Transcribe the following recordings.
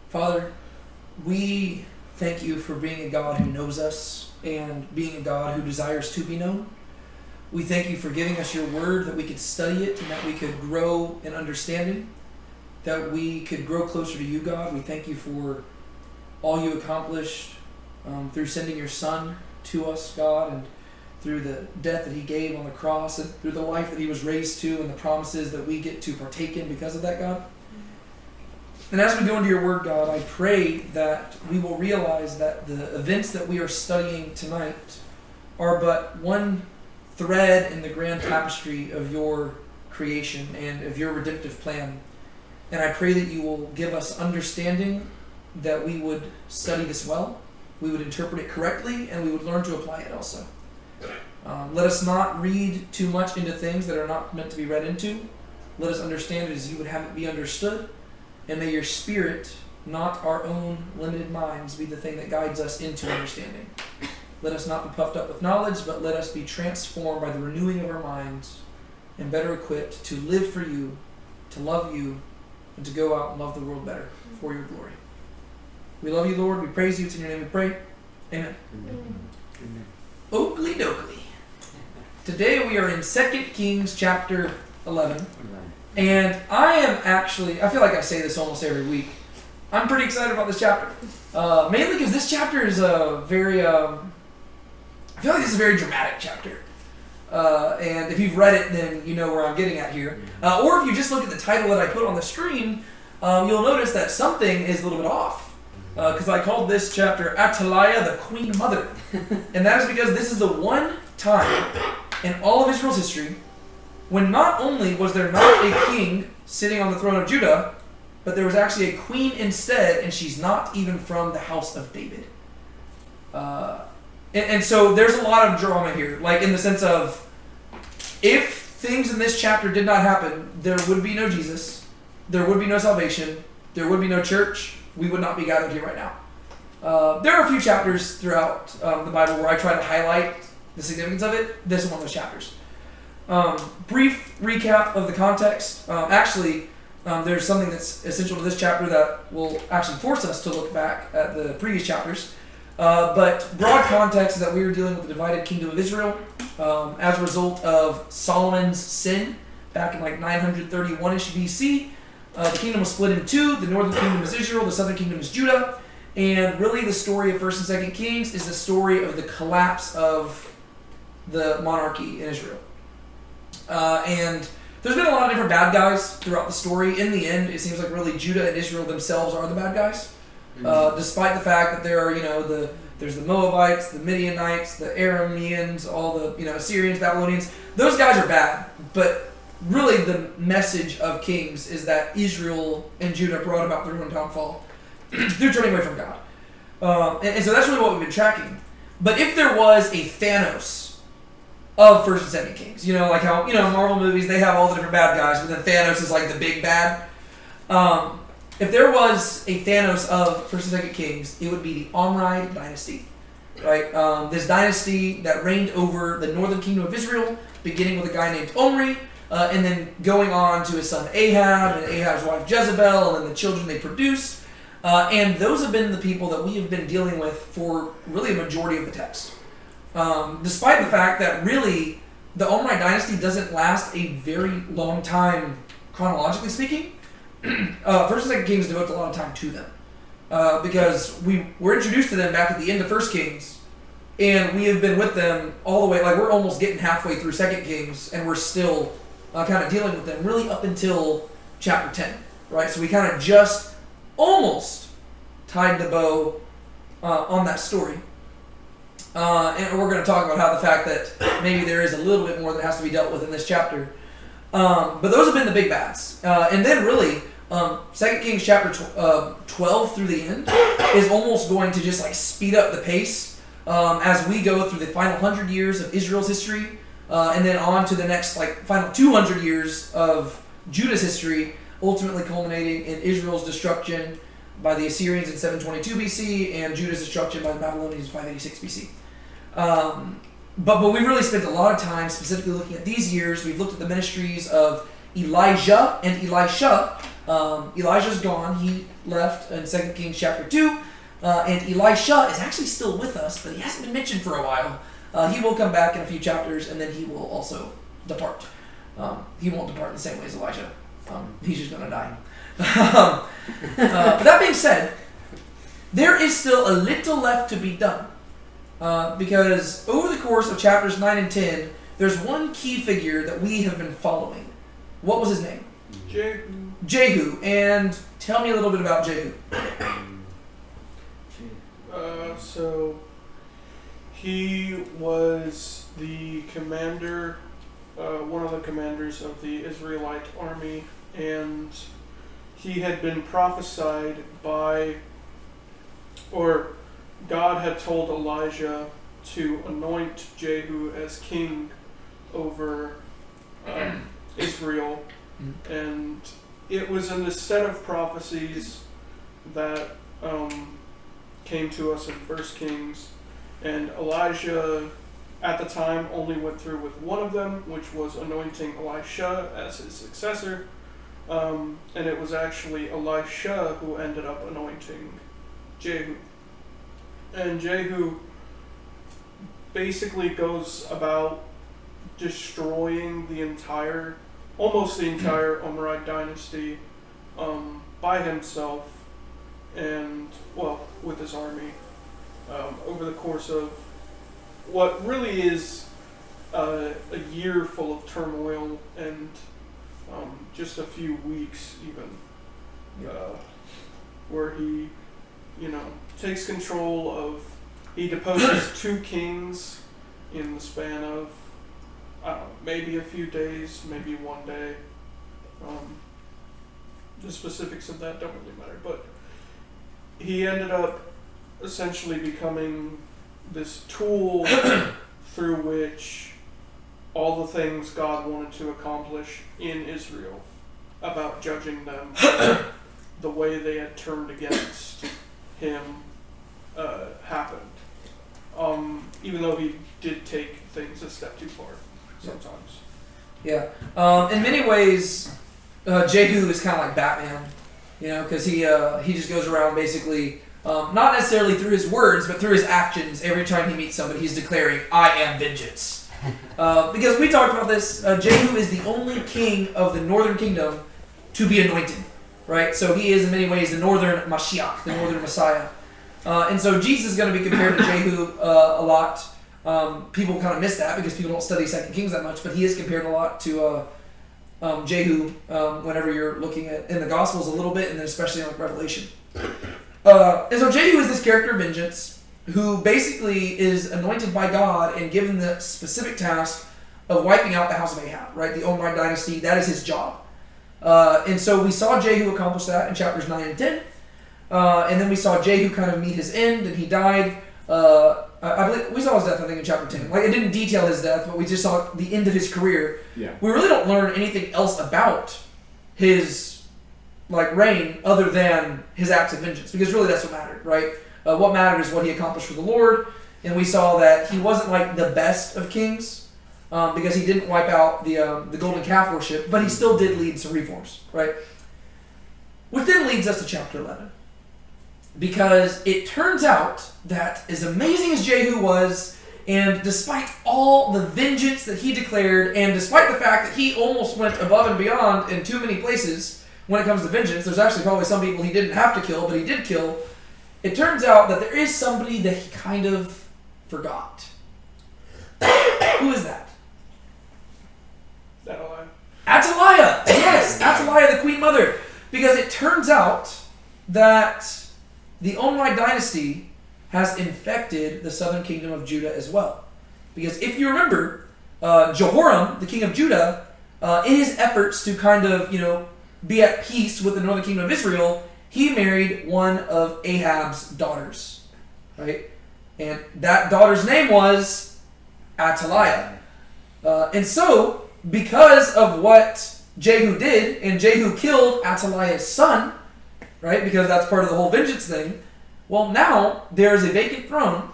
Father, we thank you for being a God who knows us and being a God who desires to be known. We thank you for giving us your word, that we could study it and that we could grow in understanding, that we could grow closer to you, God. We thank you for all you accomplished through sending your Son to us, God, and through the death that he gave on the cross and through the life that he was raised to and the promises that we get to partake in because of that, God. And as we go into your word, God, I pray that we will realize that the events that we are studying tonight are but one thread in the grand tapestry of your creation and of your redemptive plan. And I pray that you will give us understanding, that we would study this well, we would interpret it correctly, and we would learn to apply it also. Let us not read too much into things that are not meant to be read into. Let us understand it as you would have it be understood. And may your Spirit, not our own limited minds, be the thing that guides us into understanding. Let us not be puffed up with knowledge, but let us be transformed by the renewing of our minds and better equipped to live for you, to love you, and to go out and love the world better for your glory. We love you, Lord. We praise you. It's in your name we pray. Amen. Amen. Oakley dokley. Today we are in 2 Kings chapter 11. And I feel like I say this almost every week. I'm pretty excited about this chapter. Mainly because this chapter is a very, I feel like this is a very dramatic chapter. And if you've read it, then you know where I'm getting at here. Or if you just look at the title that I put on the screen, you'll notice that something is a little bit off. Because I called this chapter Athaliah, the Queen Mother. And that is because this is the one time in all of Israel's history when not only was there not a king sitting on the throne of Judah, but there was actually a queen instead, and she's not even from the house of David. And so there's a lot of drama here, like in the sense of, if things in this chapter did not happen, there would be no Jesus, there would be no salvation, there would be no church, we would not be gathered here right now. There are a few chapters throughout the Bible where I try to highlight the significance of it. This is one of those chapters. Brief recap of the context. There's something that's essential to this chapter that will actually force us to look back at the previous chapters. But broad context is that we were dealing with the divided kingdom of Israel as a result of Solomon's sin back in like 931-ish BC. The kingdom was split in two. The northern kingdom is Israel, the southern kingdom is Judah. And really the story of 1st and 2nd Kings is the story of the collapse of the monarchy in Israel. And there's been a lot of different bad guys throughout the story. In the end, it seems like really Judah and Israel themselves are the bad guys. Despite the fact that there are, there's the Moabites, the Midianites, the Arameans, all the, Assyrians, Babylonians. Those guys are bad. But really the message of Kings is that Israel and Judah brought about their own downfall through turning away from God. And so that's really what we've been tracking. But if there was a Thanos of 1st and 2nd Kings, like how, Marvel movies, they have all the different bad guys, but then Thanos is like the big bad. If there was a Thanos of 1st and 2nd Kings, it would be the Omride dynasty, right? This dynasty that reigned over the northern kingdom of Israel, beginning with a guy named Omri, and then going on to his son Ahab, and Ahab's wife Jezebel, and then the children they produced. And those have been the people that we have been dealing with for really a majority of the text. Despite the fact that really the Omride dynasty doesn't last a very long time chronologically speaking. 1st and 2nd Kings devotes a lot of time to them. Because we were introduced to them back at the end of 1st Kings, and we have been with them all the way, like we're almost getting halfway through 2nd Kings, and we're still kind of dealing with them really up until chapter 10, right? So we kind of just almost tied the bow on that story. And we're going to talk about how the fact that maybe there is a little bit more that has to be dealt with in this chapter. But those have been the big bads. And then really, 2 Kings chapter 12 through the end is almost going to just like speed up the pace as we go through the final 100 years of Israel's history, and then on to the next like final 200 years of Judah's history, ultimately culminating in Israel's destruction by the Assyrians in 722 BC and Judah's destruction by the Babylonians in 586 BC. But we've really spent a lot of time specifically looking at these years. We've looked at the ministries of Elijah and Elisha, Elijah's gone. He left in 2 Kings chapter 2. And Elisha is actually still with us, but he hasn't been mentioned for a while. He will come back in a few chapters, and then he will also depart. He won't depart in the same way as Elijah. He's just going to die. But that being said, there is still a little left to be done. Because over the course of chapters 9 and 10, there's one key figure that we have been following. What was his name? Jehu. And tell me a little bit about Jehu. So he was the commander, one of the commanders of the Israelite army, and he had been prophesied by, or God had told Elijah to anoint Jehu as king over Israel, and it was in this set of prophecies that came to us in 1 Kings, and Elijah at the time only went through with one of them, which was anointing Elisha as his successor, and it was actually Elisha who ended up anointing Jehu. And Jehu basically goes about destroying almost the entire Omride dynasty by himself, and with his army, over the course of what really is a year full of turmoil and just a few weeks even, where he takes control of, he deposes 2 kings in the span of maybe a few days, maybe one day. The specifics of that don't really matter, but he ended up essentially becoming this tool through which all the things God wanted to accomplish in Israel about judging them the way they had turned against him happened. Even though he did take things a step too far sometimes. Yeah. In many ways, Jehu is kind of like Batman, because he just goes around basically, not necessarily through his words, but through his actions. Every time he meets somebody, he's declaring, "I am vengeance." Because we talked about this, Jehu is the only king of the northern kingdom to be anointed, right? So he is in many ways the northern Mashiach, the northern Messiah. And so Jesus is going to be compared to Jehu a lot. People kind of miss that because people don't study 2 Kings that much, but he is compared a lot to Jehu whenever you're looking at in the Gospels a little bit, and then especially in Revelation. And so Jehu is this character of vengeance who basically is anointed by God and given the specific task of wiping out the house of Ahab, right? The Omride dynasty, that is his job. And so we saw Jehu accomplish that in chapters 9 and 10. And then we saw Jehu kind of meet his end, and he died. I believe we saw his death, I think, in chapter 10. Like, it didn't detail his death, but we just saw the end of his career. Yeah. We really don't learn anything else about his reign other than his acts of vengeance, because really that's what mattered, right? What mattered is what he accomplished for the Lord, and we saw that he wasn't like the best of kings, because he didn't wipe out the golden calf worship, but he still did lead some reforms, right? Which then leads us to chapter 11. Because it turns out that as amazing as Jehu was, and despite all the vengeance that he declared, and despite the fact that he almost went above and beyond in too many places when it comes to vengeance, there's actually probably some people he didn't have to kill, but he did kill. It turns out that there is somebody that he kind of forgot. Who is that? Athaliah! Yes, Athaliah, the Queen Mother. Because it turns out that the Omride dynasty has infected the southern kingdom of Judah as well. Because if you remember, Jehoram, the king of Judah, in his efforts to kind of, be at peace with the northern kingdom of Israel, he married one of Ahab's daughters, right? And that daughter's name was Athaliah. And so, because of what Jehu did, and Jehu killed Athaliah's son, right? Because that's part of the whole vengeance thing. Well, now there's a vacant throne,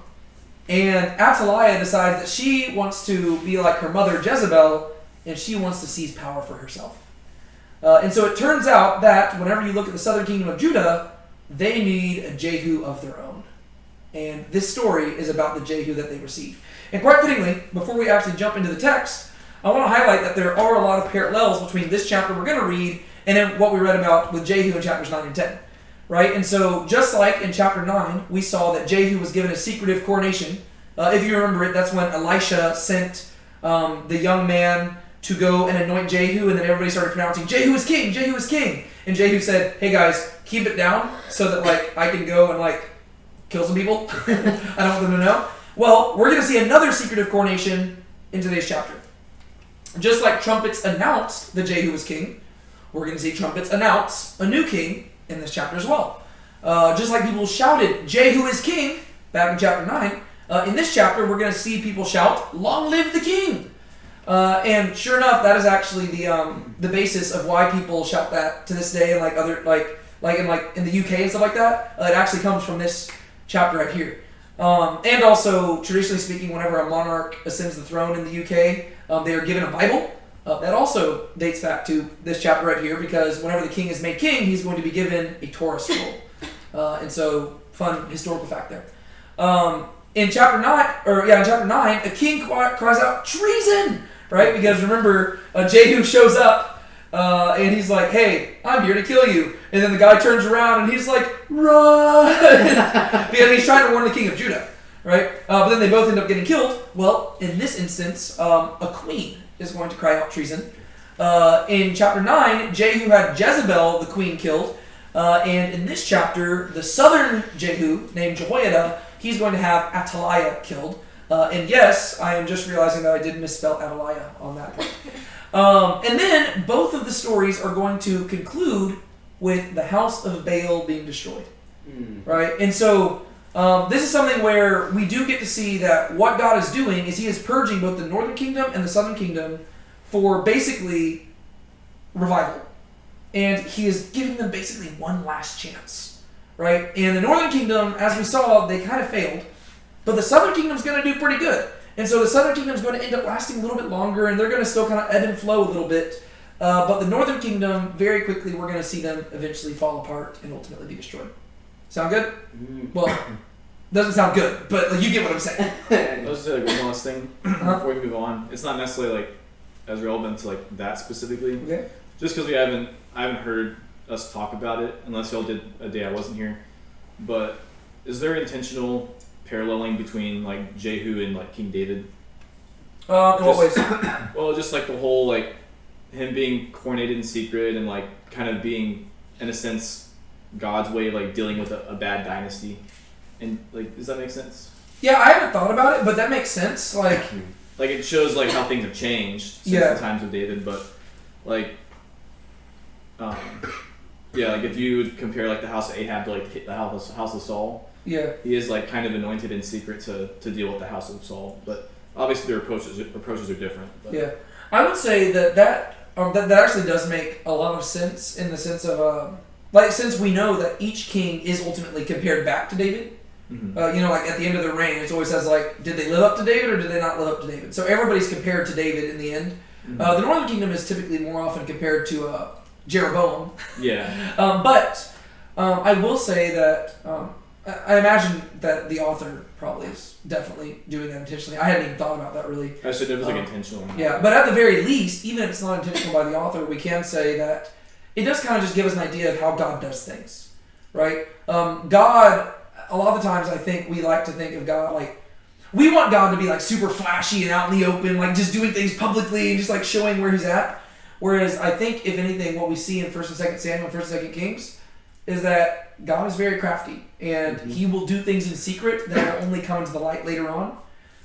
and Athaliah decides that she wants to be like her mother Jezebel, and she wants to seize power for herself. And so it turns out that whenever you look at the southern kingdom of Judah, they need a Jehu of their own. And this story is about the Jehu that they received. And quite fittingly, before we actually jump into the text, I want to highlight that there are a lot of parallels between this chapter we're going to read and then what we read about with Jehu in chapters 9 and 10. Right? And so just like in chapter 9, we saw that Jehu was given a secretive coronation. If you remember it, that's when Elisha sent the young man to go and anoint Jehu, and then everybody started pronouncing, Jehu is king, Jehu is king. And Jehu said, hey guys, keep it down so that like I can go and like kill some people. I don't want them to know. Well, we're going to see another secretive coronation in today's chapter. Just like trumpets announced that Jehu was king, we're going to see trumpets announce a new king in this chapter as well. Just like people shouted, Jehu is king, back in chapter 9, in this chapter we're going to see people shout, long live the king. And sure enough, that is actually the basis of why people shout that to this day, and like other in the UK and stuff like that. It actually comes from this chapter right here. And also, traditionally speaking, whenever a monarch ascends the throne in the UK, they are given a Bible. That also dates back to this chapter right here, because whenever the king is made king, he's going to be given a Torah scroll. And so, fun historical fact there. In chapter 9, a king cries out, treason! Right? Because remember, Jehu shows up, and he's like, hey, I'm here to kill you. And then the guy turns around, and he's like, run! Because he's trying to warn the king of Judah. Right? But then they both end up getting killed. Well, in this instance, a queen is going to cry out treason. In chapter 9, Jehu had Jezebel, the queen, killed. And in this chapter, the southern Jehu, named Jehoiada, he's going to have Athaliah killed. And yes, I am just realizing that I did misspell Athaliah on that part. And then both of the stories are going to conclude with the house of Baal being destroyed. Right? And so this is something where we do get to see that what God is doing is he is purging both the northern kingdom and the southern kingdom for basically revival. And he is giving them basically one last chance. Right? And the northern kingdom, as we saw, they kind of failed. But the southern kingdom is going to do pretty good. And so the southern kingdom is going to end up lasting a little bit longer, and they're going to still kind of ebb and flow a little bit. But the northern kingdom, very quickly, we're going to see them eventually fall apart and ultimately be destroyed. Sound good? Well, doesn't sound good, but like, you get what I'm saying. I'll just say like one last thing before we move on. It's not necessarily like as relevant to like that specifically. Okay. Just because I haven't heard us talk about it, unless y'all did a day I wasn't here. But is there intentional paralleling between like Jehu and like King David? In what ways? Well, just like the whole like him being coronated in secret and like kind of being in a sense God's way of like dealing with a bad dynasty, and like does that make sense? Yeah, I haven't thought about it, but that makes sense. Like it shows like how things have changed since the times of David, but like like if you would compare like the house of Ahab to like the house of Saul. Yeah. He is like kind of anointed in secret to deal with the house of Saul, but obviously their approaches are different. But. Yeah, I would say that actually does make a lot of sense in the sense of since we know that each king is ultimately compared back to David. Mm-hmm. Like at the end of their reign, it always says like, did they live up to David or did they not live up to David? So everybody's compared to David in the end. Mm-hmm. The northern kingdom is typically more often compared to Jeroboam. Yeah. But I will say that. I imagine that the author probably is definitely doing that intentionally. I hadn't even thought about that really. I said it was like intentional. Yeah, but at the very least, even if it's not intentional by the author, we can say that it does kind of just give us an idea of how God does things, right? God, a lot of the times I think we like to think of God like, we want God to be like super flashy and out in the open, like just doing things publicly and just like showing where he's at. Whereas I think, if anything, what we see in 1st and 2nd Samuel and 1st and 2nd Kings is that God is very crafty, and he will do things in secret that will only come into the light later on.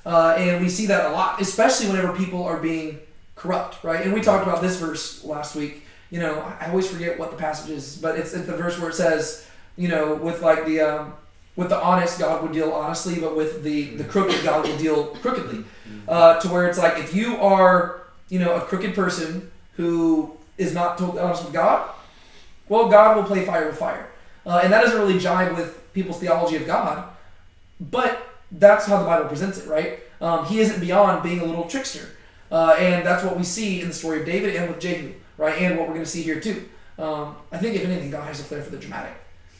And we see that a lot, especially whenever people are being corrupt, right? And we talked about this verse last week. I always forget what the passage is, but it's the verse where it says, with like with the honest, God would deal honestly, but with the crooked, God will deal crookedly. To where it's like, if you are, a crooked person who is not totally honest with God, well, God will play fire with fire. And that doesn't really jive with people's theology of God, but that's how the Bible presents it, right? He isn't beyond being a little trickster. And that's what we see in the story of David and with Jehu. right? And what we're going to see here too. I think if anything, God has a flair for the dramatic,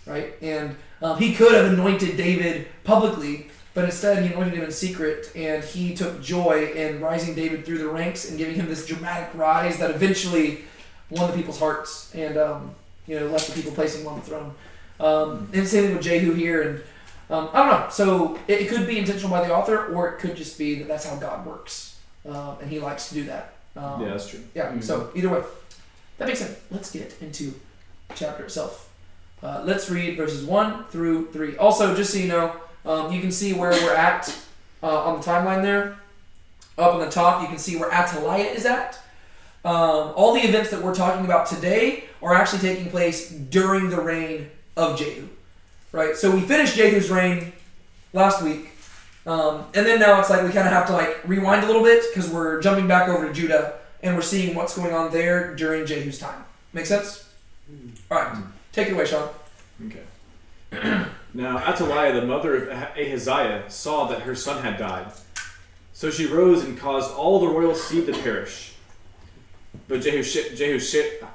right? And he could have anointed David publicly, but instead he anointed him in secret, and he took joy in rising David through the ranks and giving him this dramatic rise that eventually won the people's hearts and left the people placing him on the throne. And same thing with Jehu here, and I don't know. So it could be intentional by the author, or it could just be that that's how God works, and he likes to do that. Yeah, that's true. Yeah, so either way. That makes sense. Let's get into the chapter itself. Let's read verses 1 through 3. Also, just so you know, you can see where we're at on the timeline there. Up on the top, you can see where Athaliah is at. All the events that we're talking about today are actually taking place during the reign of Jehu. Right? So we finished Jehu's reign last week. And then now it's like we kind of have to like rewind a little bit because we're jumping back over to Judah and we're seeing what's going on there during Jehu's time. Make sense? All right. Take it away, Sean. Okay. Now Athaliah, the mother of Ahaziah, saw that her son had died. So she rose and caused all the royal seed to perish. But Jehosheba,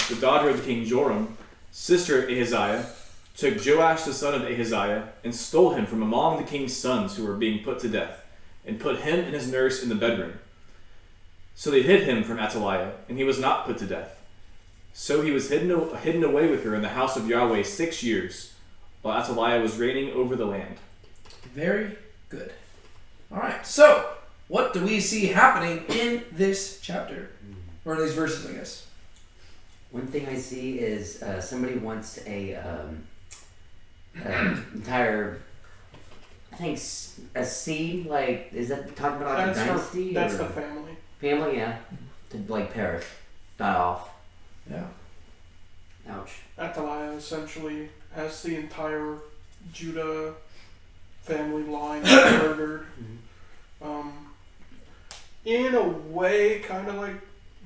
the daughter of King Joram, sister of Ahaziah, took Joash the son of Ahaziah and stole him from among the king's sons who were being put to death, and put him and his nurse in the bedroom. So they hid him from Athaliah, and he was not put to death. So he was hidden away with her in the house of Yahweh 6 years, while Athaliah was reigning over the land. Very good. All right, so what do we see happening in this chapter? Or in these verses, I guess. One thing I see is somebody wants a entire, I think, a seed, like, is that talking about like a dynasty? That's or the family. Family, yeah. To, like, perish. Die off. Yeah. Ouch. Athaliah essentially has the entire Judah family line murdered. In a way, kind of like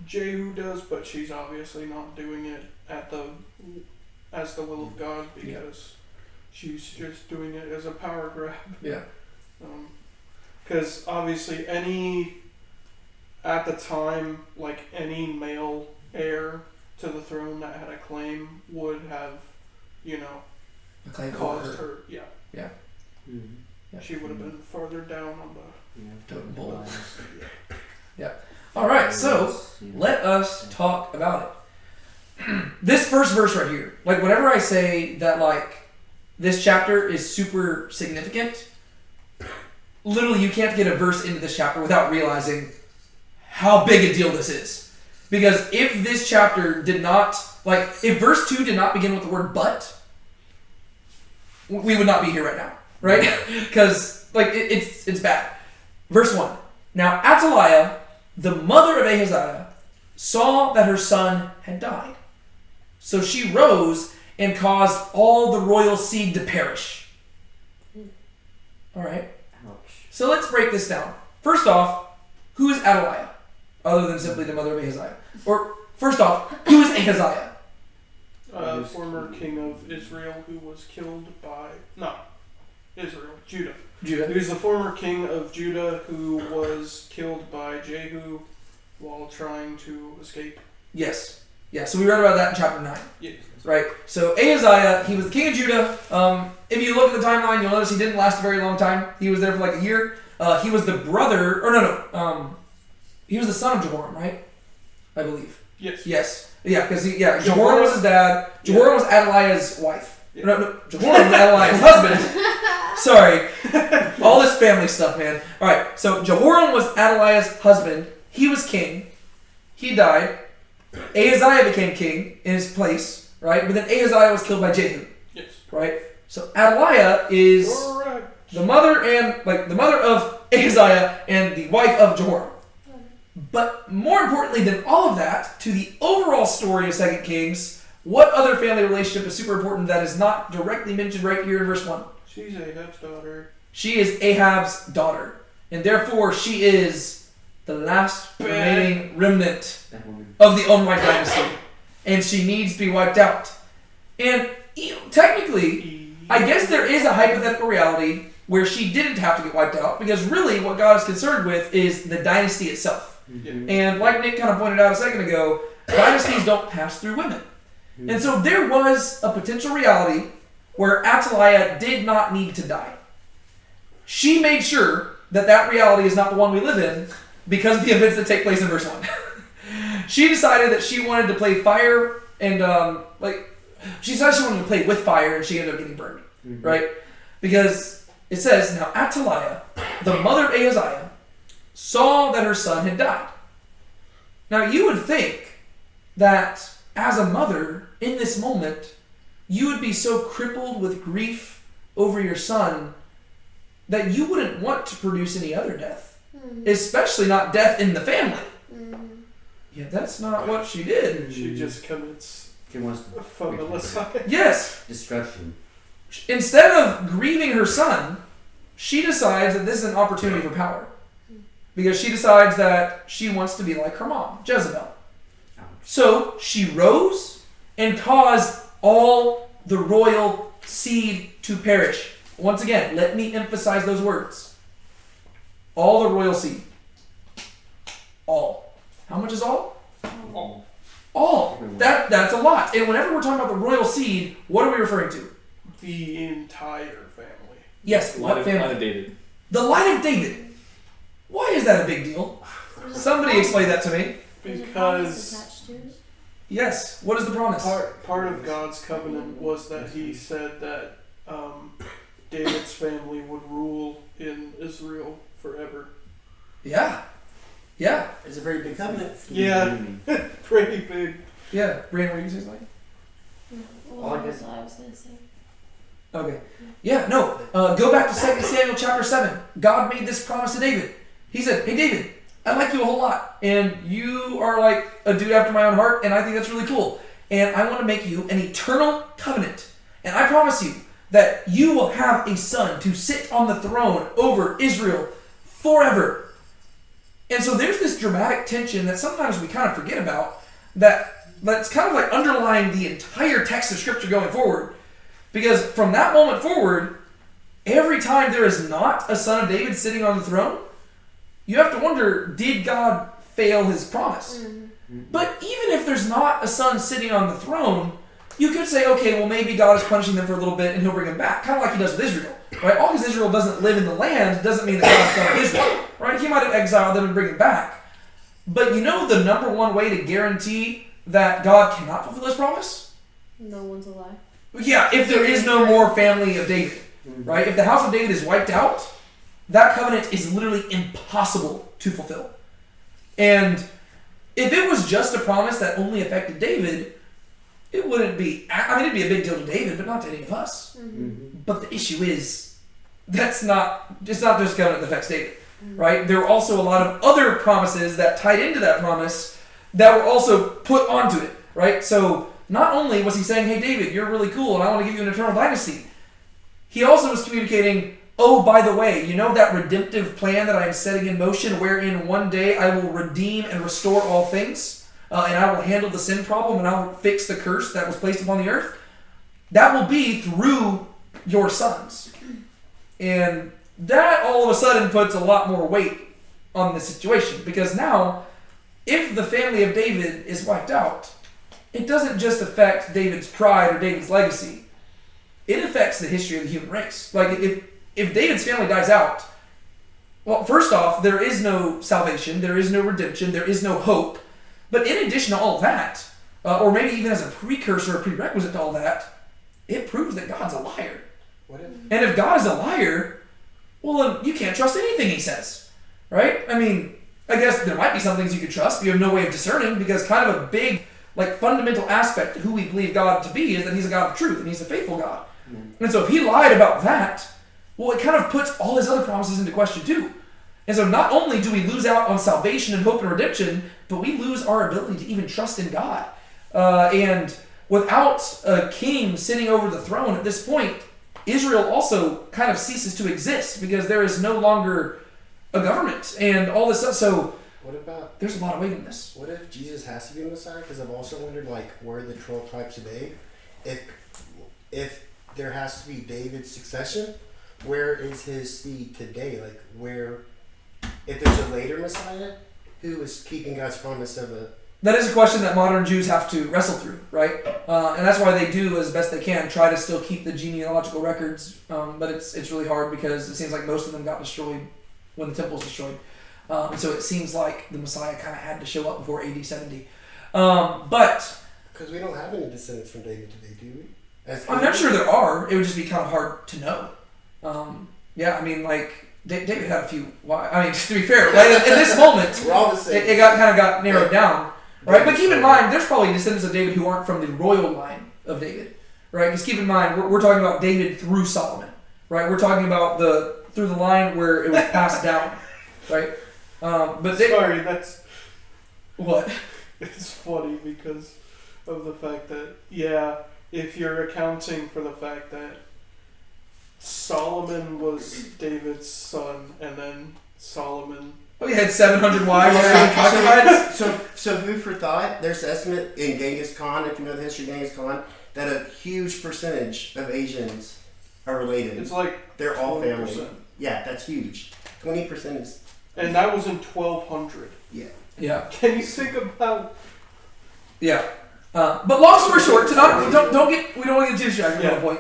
Jehu does, but she's obviously not doing it as the will of God because she's just doing it as a power grab. Yeah. Because obviously at the time, like any male heir to the throne that had a claim would have, caused her. Yeah. Yeah. Mm-hmm. Yeah. She would have been farther down on the totem pole. Yeah. All right, so let us talk about it. This first verse right here, like whenever I say that like this chapter is super significant, literally you can't get a verse into this chapter without realizing how big a deal this is. Because if this chapter did not, like if verse 2 did not begin with the word but, we would not be here right now, right? Because like it's bad. Verse 1. Now Athaliah, the mother of Ahaziah, saw that her son had died. So she rose and caused all the royal seed to perish. All right. Ouch. So let's break this down. First off, who is Athaliah? Other than simply the mother of Ahaziah. Or, first off, who is Ahaziah? former king of Israel who was killed by... No. Israel. Judah. Judah. He was the former king of Judah who was killed by Jehu while trying to escape. Yes. Yeah, so we read about that in chapter 9. Yes. Right? So Ahaziah, he was the king of Judah. If you look at the timeline, you'll notice he didn't last a very long time. He was there for like a year. He was the brother... he was the son of Jehoram, right? I believe. Yes. Yes. Yeah, because Jehoram was his dad. Jehoram was Athaliah's wife. Yeah. No, Jehoram was Athaliah's husband. Sorry. All this family stuff, man. Alright, so Jehoram was Athaliah's husband. He was king. He died. Ahaziah became king in his place, right? But then Ahaziah was killed by Jehu. Yes. Right? So Athaliah is the mother of Ahaziah and the wife of Jehoram. But more importantly than all of that, to the overall story of 2 Kings, what other family relationship is super important that is not directly mentioned right here in verse 1? She's Ahab's daughter. She is Ahab's daughter. And therefore she is the last remaining remnant of the Omride dynasty. And she needs to be wiped out. And technically, I guess there is a hypothetical reality where she didn't have to get wiped out, because really what God is concerned with is the dynasty itself. And like Nick kind of pointed out a second ago, dynasties don't pass through women. And so there was a potential reality where Athaliah did not need to die. She made sure that that reality is not the one we live in because of the events that take place in verse 1. She decided that she wanted to play fire and, she decided she wanted to play with fire and she ended up getting burned, right? Because it says, now Athaliah, the mother of Ahaziah, saw that her son had died. Now you would think that as a mother, in this moment, you would be so crippled with grief over your son that you wouldn't want to produce any other death, especially not death in the family. Yeah, that's not what she did. She just commits She wants to femicide. Yes. destruction. Instead of grieving her son, she decides that this is an opportunity for power. Because she decides that she wants to be like her mom, Jezebel. So she rose and caused all the royal seed to perish. Once again, let me emphasize those words. All the royal seed. All. How much is all? All. All. That's a lot. And whenever we're talking about the royal seed, what are we referring to? The entire family. Yes, what family? Line of David. The line of David. Why is that a big deal? Somebody explain that to me. Because Yes. What is the promise? part of God's covenant was that he said that David's family would rule in Israel forever. Yeah. Yeah. It's a very big covenant. Yeah, pretty big. Yeah. Brandon, were you saying something? Well, that's what I was going to say. Okay. Yeah, no. Go back to 2 Samuel chapter 7. God made this promise to David. He said, hey, David, I like you a whole lot. And you are like a dude after my own heart. And I think that's really cool. And I want to make you an eternal covenant. And I promise you that you will have a son to sit on the throne over Israel forever. And so there's this dramatic tension that sometimes we kind of forget about that's kind of like underlying the entire text of Scripture going forward. Because from that moment forward, every time there is not a son of David sitting on the throne, you have to wonder, did God fail his promise? But even if there's not a son sitting on the throne, you could say, okay, well maybe God is punishing them for a little bit and he'll bring them back. Kind of like he does with Israel. Right? All because Israel doesn't live in the land doesn't mean that God's done with Israel. Right? He might have exiled them and bring them back. But you know the number one way to guarantee that God cannot fulfill his promise? No one's alive. Yeah, if there is no more family of David. Right? If the house of David is wiped out, that covenant is literally impossible to fulfill. And if it was just a promise that only affected David, it wouldn't be, it'd be a big deal to David, but not to any of us. But the issue is, it's not just a covenant that affects David, right? There were also a lot of other promises that tied into that promise that were also put onto it, right? So not only was he saying, hey David, you're really cool and I want to give you an eternal dynasty, he also was communicating, oh, by the way, you know that redemptive plan that I am setting in motion wherein one day I will redeem and restore all things? And I will handle the sin problem and I will fix the curse that was placed upon the earth? That will be through your sons. And that all of a sudden puts a lot more weight on the situation. Because now, if the family of David is wiped out, it doesn't just affect David's pride or David's legacy. It affects the history of the human race. Like, if David's family dies out, well, first off, there is no salvation, there is no redemption, there is no hope. But in addition to all that, or maybe even as a precursor or prerequisite to all that, it proves that God's a liar. And if God is a liar, well, then you can't trust anything he says, right? I mean, I guess there might be some things you could trust, but you have no way of discerning, because kind of a big, fundamental aspect to who we believe God to be is that he's a God of truth and he's a faithful God. And so if he lied about that, well, it kind of puts all his other promises into question too. And so not only do we lose out on salvation and hope and redemption, but we lose our ability to even trust in God. And without a king sitting over the throne at this point, Israel also kind of ceases to exist because there is no longer a government and all this stuff. So there's a lot of weight in this. What if Jesus has to be the Messiah? Because I've also wondered, where are the 12 tribes today? If there has to be David's succession, where is his seed today? If there's a later Messiah, who is keeping God's promise of a... That is a question that modern Jews have to wrestle through, right? And that's why they do, as best they can, try to still keep the genealogical records. But it's really hard because it seems like most of them got destroyed when the temple was destroyed. And so it seems like the Messiah kind of had to show up before AD 70. But... Because we don't have any descendants from David today, do we? I'm not sure there are. It would just be kind of hard to know. Yeah, I mean, like... David had a few. I mean, to be fair, right? In this moment, We're all the same. it got narrowed down, right? But keep in mind, there's probably descendants of David who aren't from the royal line of David, right? Because keep in mind, we're talking about David through Solomon, right? We're talking about through the line where it was passed down, right? But Sorry, that's what? it's funny because of the fact that if you're accounting for the fact that Solomon was David's son, and then Solomon. Oh, he had 700 wives. So food for thought. There's an estimate in Genghis Khan, if you know the history of Genghis Khan, that a huge percentage of Asians are related. It's like they're all 20%. family. Yeah, that's huge. 20% is. And that was in 1200. Yeah. Can you think about? Yeah. But long story short, we don't want to get too distracted from the point.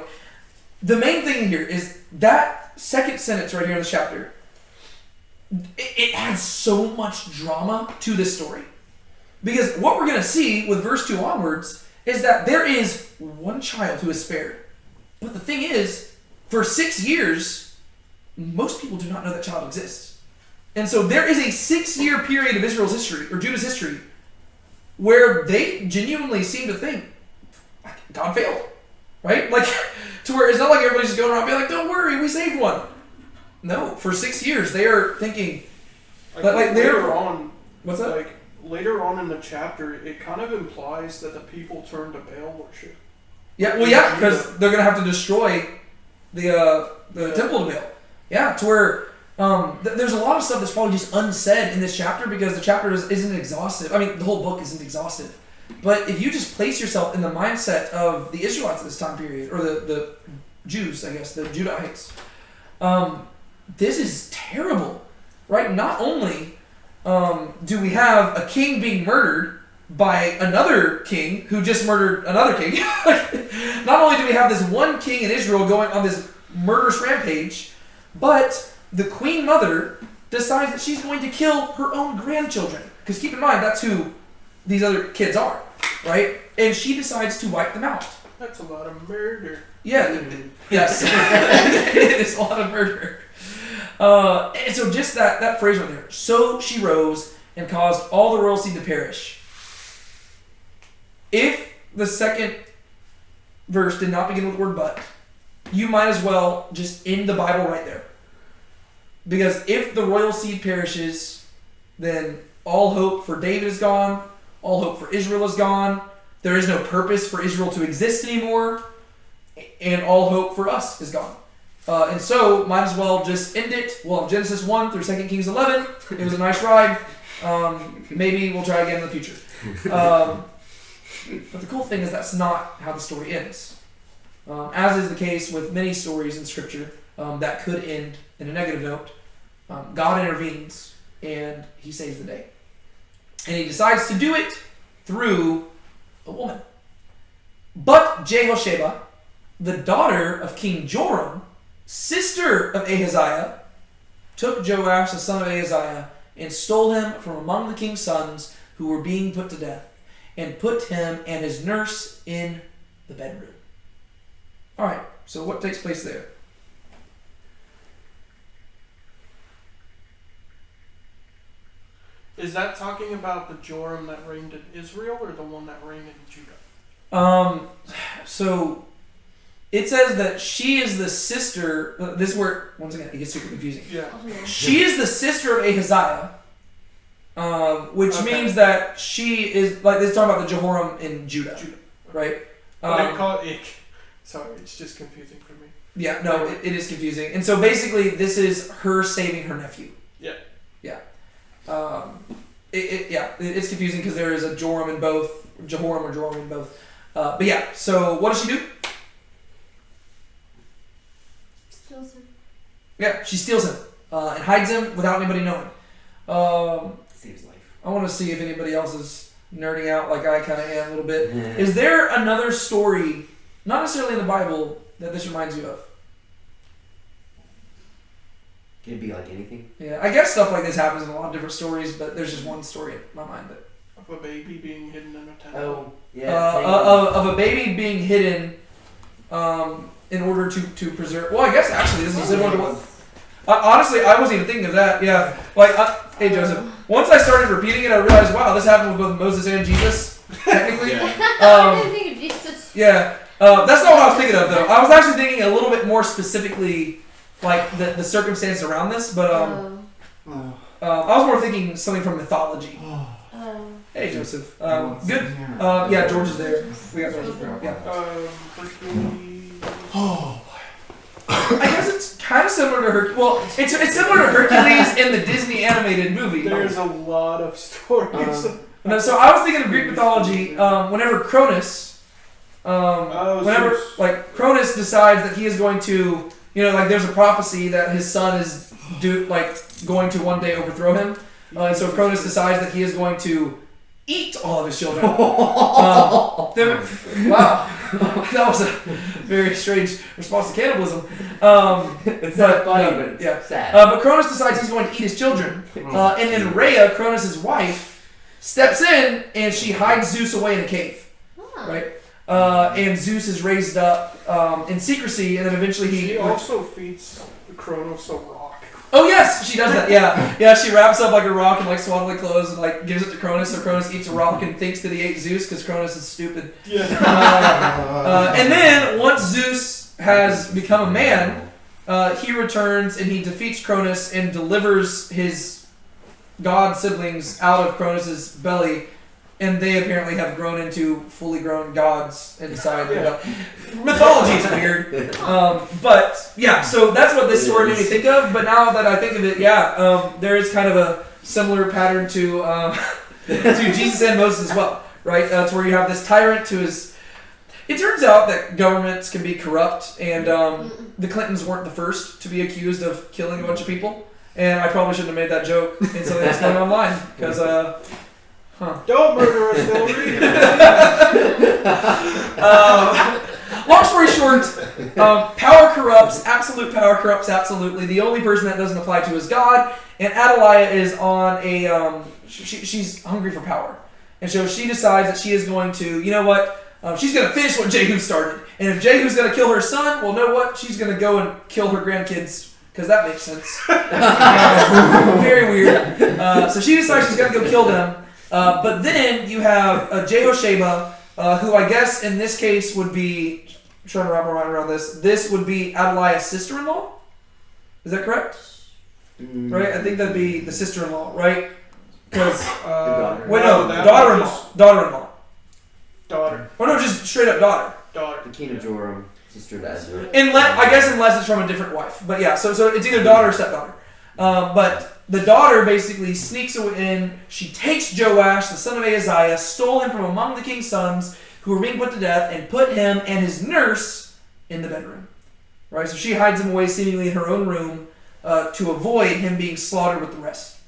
The main thing here is that second sentence right here in this chapter. It adds so much drama to this story. Because what we're going to see with verse 2 onwards is that there is one child who is spared. But the thing is, for 6 years, most people do not know that child exists. And so there is a 6-year period of Israel's history, or Judah's history, where they genuinely seem to think, God failed. Right? Like, to where it's not like everybody's just going around being like, don't worry, we saved one. No, for 6 years, they are thinking, later on, what's that? Like, later on in the chapter, it kind of implies that the people turn to Baal worship. Yeah, well, yeah, because they're going to have to destroy the temple to Baal. Yeah, to where there's a lot of stuff that's probably just unsaid in this chapter because the chapter isn't exhaustive. I mean, the whole book isn't exhaustive. But if you just place yourself in the mindset of the Israelites at this time period, or the Jews, I guess, the Judahites, this is terrible, right? Not only do we have a king being murdered by another king who just murdered another king, not only do we have this one king in Israel going on this murderous rampage, but the queen mother decides that she's going to kill her own grandchildren. Because keep in mind, that's who these other kids are, right? And she decides to wipe them out. That's a lot of murder. Yeah, yes. It is a lot of murder. And so just that phrase right there. So she rose and caused all the royal seed to perish. If the second verse did not begin with the word but, you might as well just end the Bible right there. Because if the royal seed perishes, then all hope for David is gone. All hope for Israel is gone. There is no purpose for Israel to exist anymore. And all hope for us is gone. And so, might as well just end it. We'll have Genesis 1 through 2 Kings 11. It was a nice ride. Maybe we'll try again in the future. But the cool thing is that's not how the story ends. As is the case with many stories in Scripture that could end in a negative note. God intervenes and He saves the day. And He decides to do it through a woman. But Jehoiada, the daughter of King Joram, sister of Ahaziah, took Joash, the son of Ahaziah, and stole him from among the king's sons who were being put to death, and put him and his nurse in the bedroom. Alright, so what takes place there? Is that talking about the Joram that reigned in Israel or the one that reigned in Judah? So it says that she is the sister. This is where, once again, it gets super confusing. Yeah. She is the sister of Ahaziah, which means that she is, like, this is talking about the Jehoram in Judah. Right? Sorry, it's just confusing for me. Yeah, no, it is confusing. And so basically, this is her saving her nephew. Yeah. Yeah. It's confusing because there is a Joram in both, Jehoram or Joram in both. But yeah, so what does she do? Steals him. Yeah, she steals him and hides him without anybody knowing. Saves life. I want to see if anybody else is nerding out like I kind of am a little bit. Is there another story, not necessarily in the Bible, that this reminds you of? Can it be like anything? Yeah, I guess stuff like this happens in a lot of different stories, but there's just one story in my mind that Of a baby being hidden in a temple. Oh, yeah. of a baby being hidden in order to preserve. Well, I guess actually this is similar to what. Honestly, I wasn't even thinking of that. Yeah, like hey Joseph. Once I started repeating it, I realized wow, this happened with both Moses and Jesus. Technically, I didn't think of Jesus. yeah. That's not what I was thinking of though. I was actually thinking a little bit more specifically, like the circumstances around this. But I was more thinking something from mythology. Hey Joseph. Good. Yeah, George is there. We got George there. Yeah. I guess it's kind of similar to Hercules. Well, it's similar to Hercules in the Disney animated movie. There's a lot of stories. No, so I was thinking of Greek mythology. Whenever Cronus, whenever Zeus. like Cronus decides that he is going to, like there's a prophecy that his son is going to one day overthrow him, and so Cronus decides that he is going to eat all of his children. Wow, that was a very strange response to cannibalism. It's not funny, but it's yeah. sad. But Cronus decides he's going to eat his children, and then Rhea, Cronus' wife, steps in and she hides Zeus away in a cave, right? And Zeus is raised up in secrecy, and then eventually She also feeds Kronos a rock. Oh yes, she does that. Yeah. She wraps up like a rock in swaddling clothes and gives it to Cronus. So Cronus eats a rock and thinks that he ate Zeus because Cronus is stupid. Yeah. And then once Zeus has become a man, he returns and he defeats Cronus and delivers his god siblings out of Cronus's belly. And they apparently have grown into fully grown gods inside. Mythology is weird. But yeah, so that's what this story made me think of. But now that I think of it, there is kind of a similar pattern to to Jesus and Moses as well, right? That's where you have this tyrant who is. It turns out that governments can be corrupt, and the Clintons weren't the first to be accused of killing a bunch of people. And I probably shouldn't have made that joke in something that's going online because. Don't murder us, Hillary. Long story short, power corrupts. Absolute power corrupts absolutely. The only person that doesn't apply to is God. And Athaliah is on a. She's hungry for power, and so she decides that she is going to. You know what? She's going to finish what Jehu started. And if Jehu's going to kill her son, well, know what? She's going to go and kill her grandkids. Because that makes sense. Very weird. So she decides she's going to go kill them. But then you have Jehoiada, who I guess in this case would be, I'm trying to wrap my mind around this. This would be Athaliah's sister-in-law. Is that correct? Right? I think that'd be the sister-in-law, right? Because daughter-in-law. Daughter. Oh no, just straight up daughter. Daughter. The king of Joram, sister of Ezra. Unless it's from a different wife. But yeah, so it's either daughter or stepdaughter. But the daughter basically sneaks in. She takes Joash, the son of Ahaziah, stole him from among the king's sons who were being put to death, and put him and his nurse in the bedroom. Right? So she hides him away seemingly in her own room to avoid him being slaughtered with the rest.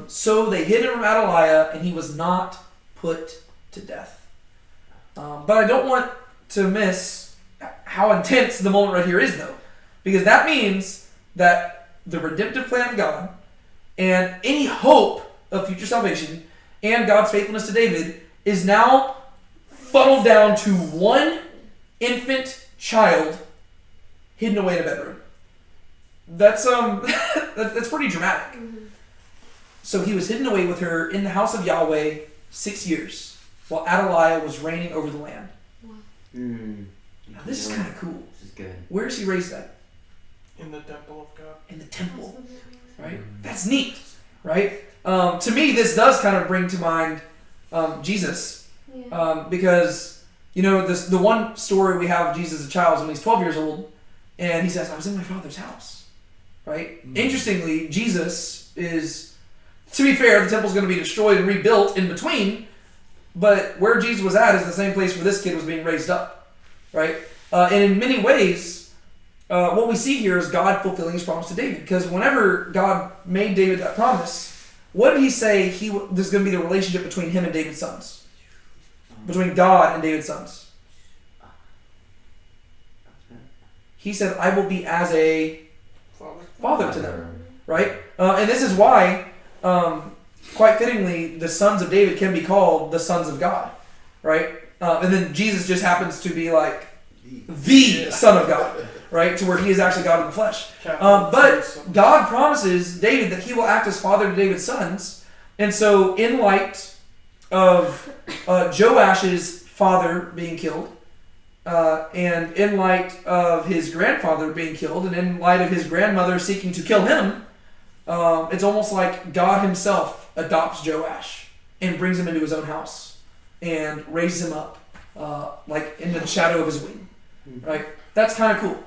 So they hid him from Athaliah, and he was not put to death. But I don't want to miss how intense the moment right here is, though. Because that means that the redemptive plan of God and any hope of future salvation and God's faithfulness to David is now funneled down to one infant child hidden away in a bedroom. That's that's pretty dramatic. So he was hidden away with her in the house of Yahweh 6 years while Athaliah was reigning over the land. Now this is kind of cool. This is good. Where is he raised at? In the temple of God. In the temple, right? That's neat, right? To me, this does kind of bring to mind Jesus, because the one story we have of Jesus as a child is when he's 12 years old, and he says, "I was in my Father's house," right? Interestingly, Jesus is, to be fair, the temple's going to be destroyed and rebuilt in between, but where Jesus was at is the same place where this kid was being raised up, right? And in many ways, what we see here is God fulfilling his promise to David. Because whenever God made David that promise, What did he say? There's going to be the relationship between him and David's sons, between God and David's sons. He said, "I will be as a father to them." Right, and this is why, quite fittingly, the sons of David can be called the sons of God. Right, and then Jesus just happens to be like the Son of God. Right, to where he is actually God in the flesh. But God promises David that he will act as father to David's sons. And so in light of Joash's father being killed, and in light of his grandfather being killed, and in light of his grandmother seeking to kill him, it's almost like God himself adopts Joash and brings him into his own house and raises him up like in the shadow of his wing. Right? That's kind of cool.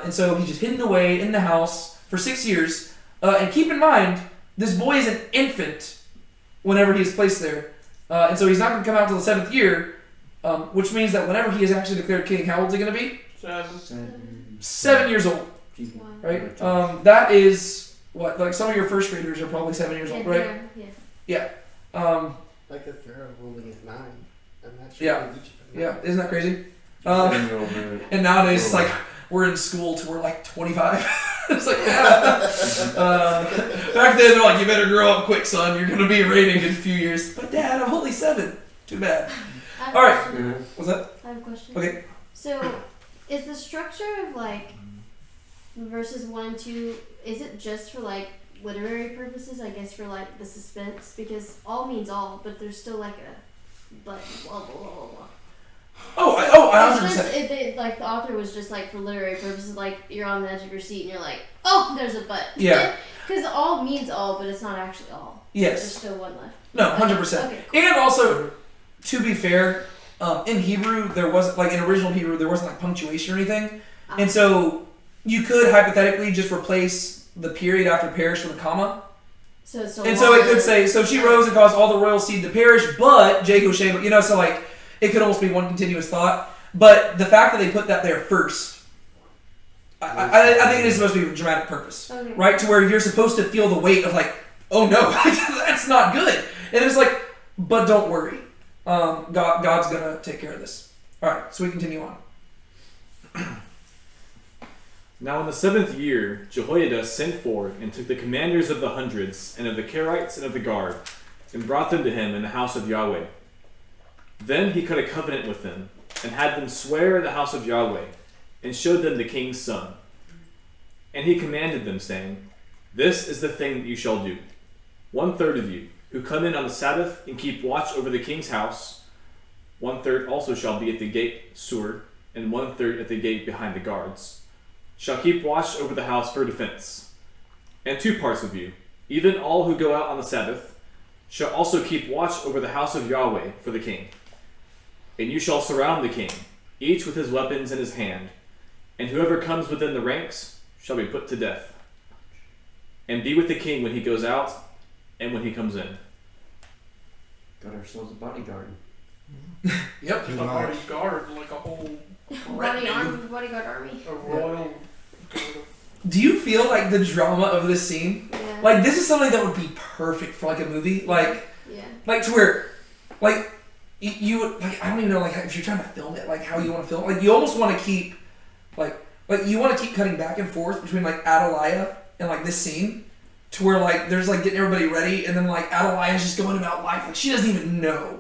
And so he's just hidden away in the house for 6 years. And keep in mind, this boy is an infant whenever he is placed there. And so he's not going to come out until the 7th year, which means that whenever he is actually declared king, how old is he going to be? 7 years old. Right? That is, what, like some of your first graders are probably 7 years old, right? Yeah. Like a Pharaoh ruling at 9. I'm not sure. Yeah. Yeah. Isn't that crazy? And nowadays it's like we're in school till we're like 25. It's like, back then they're like, you better grow up quick, son. You're gonna be reigning in a few years. But Dad, I'm only 7. Too bad. All right. What's that? I have a question. Okay. So, is the structure of like verses 1 and 2? Is it just for like literary purposes? I guess for like the suspense, because all means all, but there's still like a blah blah blah blah blah. I 100%. Like the author was just like for literary purposes, like you're on the edge of your seat and you're like, oh, there's a but. Yeah. Because all means all, but it's not actually all. Yes. There's still one left. No, 100%. Okay, cool. And also, to be fair, in Hebrew there wasn't like in original Hebrew there wasn't like punctuation or anything, and so you could hypothetically just replace the period after perish with a comma. So it could say, so she rose and caused all the royal seed to perish, but Jehoiada, so like. It could almost be one continuous thought, but the fact that they put that there first, I think it is supposed to be a dramatic purpose, right? To where you're supposed to feel the weight of like, oh no, that's not good, and it's like, but don't worry, God's gonna take care of this. All right, so we continue on. Now in the 7th year, Jehoiada sent forth and took the commanders of the hundreds and of the Kerites and of the guard, and brought them to him in the house of Yahweh. Then he cut a covenant with them, and had them swear in the house of Yahweh, and showed them the king's son. And he commanded them, saying, This is the thing that you shall do. 1/3 of you, who come in on the Sabbath and keep watch over the king's house, 1/3 also shall be at the gate Sur, and 1/3 at the gate behind the guards, shall keep watch over the house for defense. And 2 parts of you, even all who go out on the Sabbath, shall also keep watch over the house of Yahweh for the king. And you shall surround the king, each with his weapons in his hand, and whoever comes within the ranks shall be put to death. And be with the king when he goes out and when he comes in. Got ourselves a bodyguard. Yep. A bodyguard, like a whole bodyguard army. a royal. Do you feel like the drama of this scene? Yeah. Like this is something that would be perfect for like a movie, like to where, like you would like I don't even know like if you're trying to film it, like how you want to film it. Like you almost want to keep, like you want to keep cutting back and forth between like Athaliah and like this scene, to where like there's like getting everybody ready, and then like Athaliah's just going about life like she doesn't even know,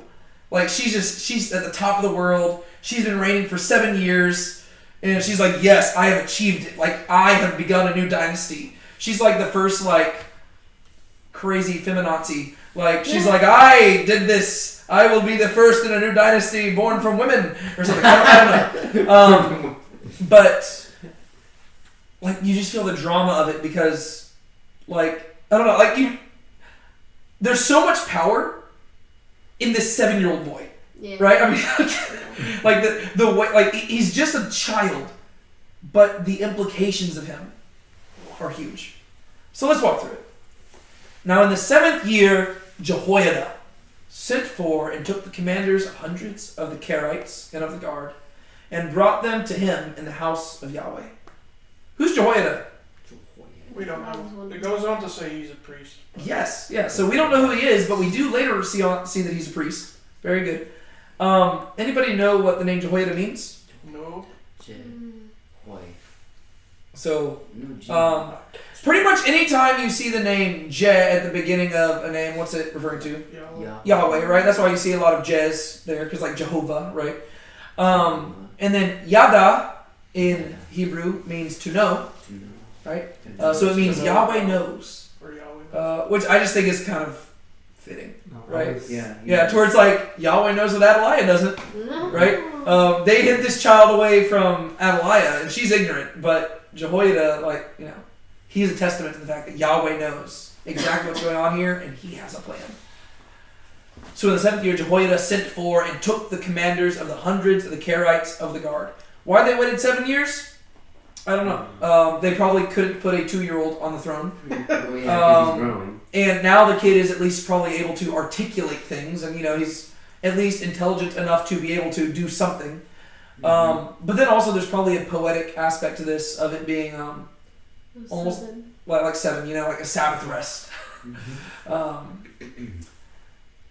like she's at the top of the world. She's been reigning for 7 years. And she's like, yes, I have achieved it. Like, I have begun a new dynasty. She's like the first, like, crazy feminazi. Like, she's like, I did this. I will be the first in a new dynasty born from women. Or something. I don't know. But, like, you just feel the drama of it because, like, I don't know. Like, there's so much power in this 7-year-old boy. Yeah. Right? I mean, like the way, like he's just a child, but the implications of him are huge. So let's walk through it. Now in the 7th year, Jehoiada sent for and took the commanders of hundreds of the Kerites and of the guard, and brought them to him in the house of Yahweh. Who's Jehoiada? We don't I was know. wondering. It goes on to say he's a priest. Yes, yeah. So we don't know who he is, but we do later see that he's a priest. Very good. Anybody know what the name Jehoiada means? No. So, No, pretty much any time you see the name Je at the beginning of a name, what's it referring to? Yeah. Yahweh, right? That's why you see a lot of Jez there, because like Jehovah, right? And then Yada in Hebrew means to know, right? So it means Yahweh knows, Or Yahweh. which I just think is kind of fitting, right? Yeah. Yeah, towards like Yahweh knows what Athaliah doesn't, No. right? They hid this child away from Athaliah, and she's ignorant, but Jehoiada, like, you know, he's a testament to the fact that Yahweh knows exactly what's going on here, and he has a plan. So in the 7th year, Jehoiada sent for and took the commanders of the hundreds of the Kerites of the guard. Why they waited 7 years? I don't know. They probably couldn't put a 2-year-old on the throne. Well, yeah, 'cause he's growing. And now the kid is at least probably able to articulate things, and you know, he's at least intelligent enough to be able to do something. But then also there's probably a poetic aspect to this of it being almost like 7, you know, like a Sabbath rest.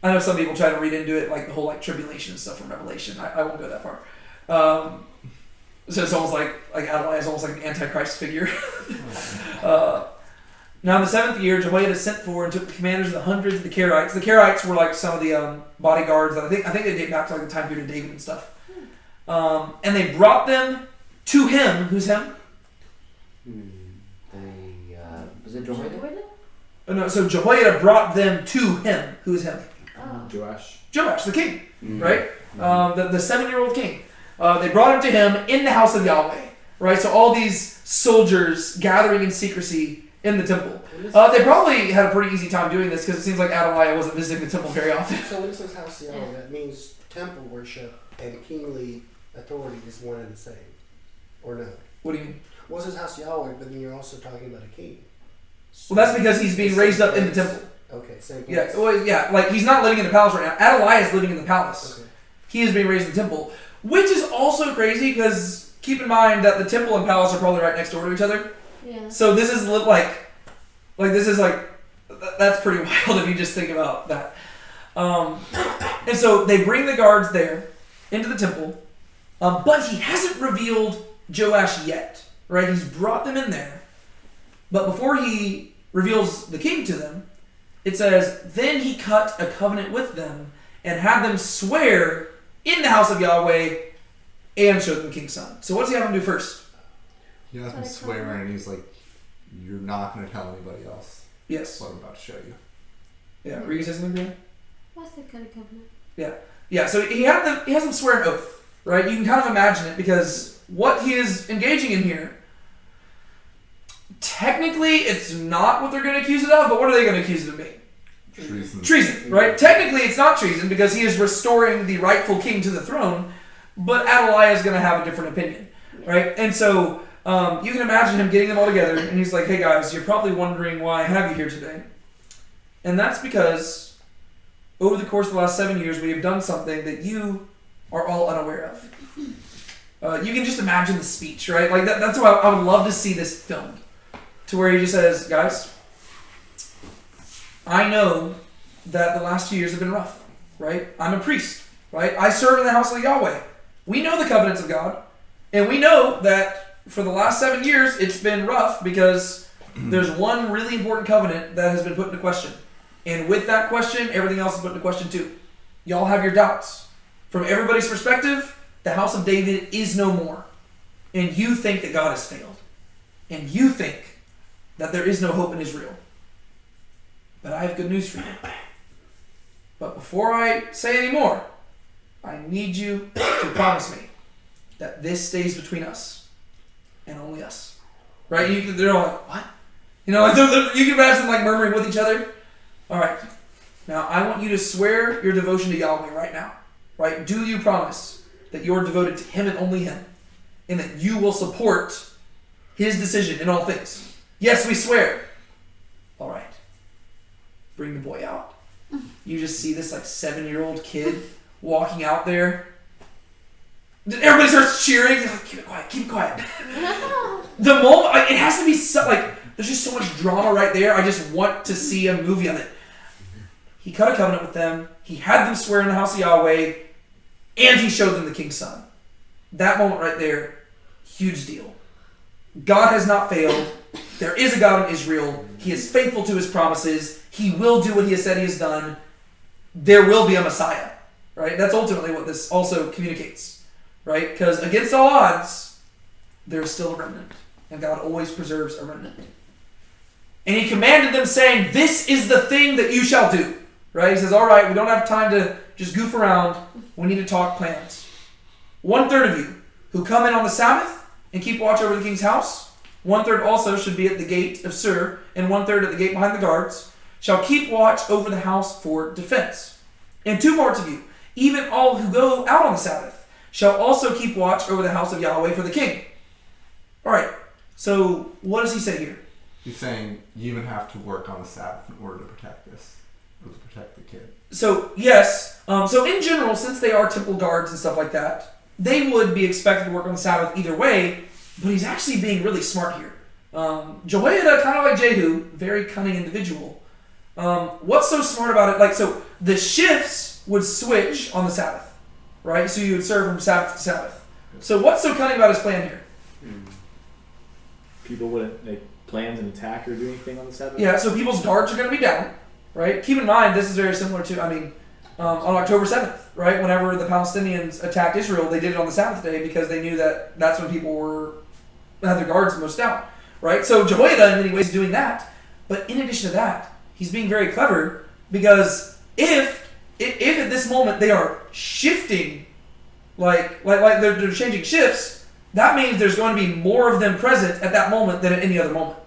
I know some people try to read into it like the whole like tribulation and stuff from Revelation. I won't go that far. So it's almost like Athaliah is almost like an antichrist figure. Now in the 7th year, Jehoiada sent for and took the commanders of the hundreds of the Kerites. The Kerites were like some of the bodyguards that I think they date back to like the time period of David and stuff. And they brought them to him. Who's him? Was it Jehoiada? Oh, no, so Jehoiada brought them to him. Who's him? Oh. Joash, the king, right? The 7-year-old king. They brought him to him in the house of Yahweh, right? So all these soldiers gathering in secrecy in the temple. They probably had a pretty easy time doing this because it seems like Athaliah wasn't visiting the temple very often. So when it says house of Yahweh, that means temple worship and kingly authority is one and the same, or no? What do you mean? Well, it says house of Yahweh, but then you're also talking about a king. So Well, that's because he's being raised up in the temple. Okay, same place. Yeah, well, yeah, like he's not living in the palace right now. Athaliah is living in the palace. Okay. He is being raised in the temple, which is also crazy because keep in mind that the temple and palace are probably right next door to each other. Yeah. So this is this is like that's pretty wild if you just think about that. And so they bring the guards there into the temple, but he hasn't revealed Joash yet, right? He's brought them in there, but before he reveals the king to them, it says, then he cut a covenant with them and had them swear in the house of Yahweh and showed them the king's son. So what's he have them do first? He has him swear, and he's like, "You're not going to tell anybody else. Yes. That's what I'm about to show you." Yeah. Were you going to say something, Brian? What's that kind of covenant? Yeah. So he has them swear an oath, right? You can kind of imagine it because what he is engaging in here, technically, it's not what they're going to accuse it of, but what are they going to accuse it of being? Treason, right? Technically, it's not treason because he is restoring the rightful king to the throne, but Athaliah is going to have a different opinion, right? And so you can imagine him getting them all together, and he's like, hey guys, you're probably wondering why I have you here today. And that's because over the course of the last 7 years, we have done something that you are all unaware of. You can just imagine the speech, right? Like that's why I would love to see this filmed, to where he just says, guys, I know that the last few years have been rough, right? I'm a priest, right? I serve in the house of Yahweh. We know the covenants of God, and we know that for the last 7 years, it's been rough because there's one really important covenant that has been put into question. And with that question, everything else is put into question too. Y'all have your doubts. From everybody's perspective, the house of David is no more. And you think that God has failed. And you think that there is no hope in Israel. But I have good news for you. But before I say any more, I need you to promise me that this stays between us and only us. Right? They're all like, what? You know, you can imagine them like murmuring with each other. All right. Now, I want you to swear your devotion to Yahweh right now. Right? Do you promise that you're devoted to Him and only Him? And that you will support His decision in all things? Yes, we swear. All right. Bring the boy out. You just see this like 7-year-old kid walking out there. Everybody starts cheering. They're like, keep it quiet, keep it quiet. The moment, like, it has to be so, like, there's just so much drama right there. I just want to see a movie of it. He cut a covenant with them. He had them swear in the house of Yahweh, and he showed them the king's son. That moment right there, huge deal. God has not failed. There is a God in Israel. He is faithful to his promises. He will do what he has said he has done. There will be a Messiah, right? That's ultimately what this also communicates, right? Because against all odds, there's still a remnant, and God always preserves a remnant. And he commanded them, saying, this is the thing that you shall do, right? He says, all right, we don't have time to just goof around. We need to talk plans. 1/3 of you who come in on the Sabbath and keep watch over the king's house, 1/3 also should be at the gate of Sur, and 1/3 at the gate behind the guards, shall keep watch over the house for defense. And 2 parts of you, even all who go out on the Sabbath, shall also keep watch over the house of Yahweh for the king. All right, so what does he say here? He's saying you even have to work on the Sabbath in order to protect this, or to protect the kid. So, yes. So in general, since they are temple guards and stuff like that, they would be expected to work on the Sabbath either way, but he's actually being really smart here. Jehoiada, kind of like Jehu, very cunning individual. What's so smart about it? Like, so the shifts would switch on the Sabbath, right? So you would serve from Sabbath to Sabbath. So what's so cunning about his plan here? People wouldn't make plans and attack or do anything on the Sabbath? Yeah, so people's guards are going to be down, right? Keep in mind, this is very similar to, on October 7th, right? Whenever the Palestinians attacked Israel, they did it on the Sabbath day because they knew that that's when people had their guards most down, right? So Jehoiada, in many ways, is doing that. But in addition to that, he's being very clever because if at this moment they are shifting, like they're changing shifts, that means there's going to be more of them present at that moment than at any other moment,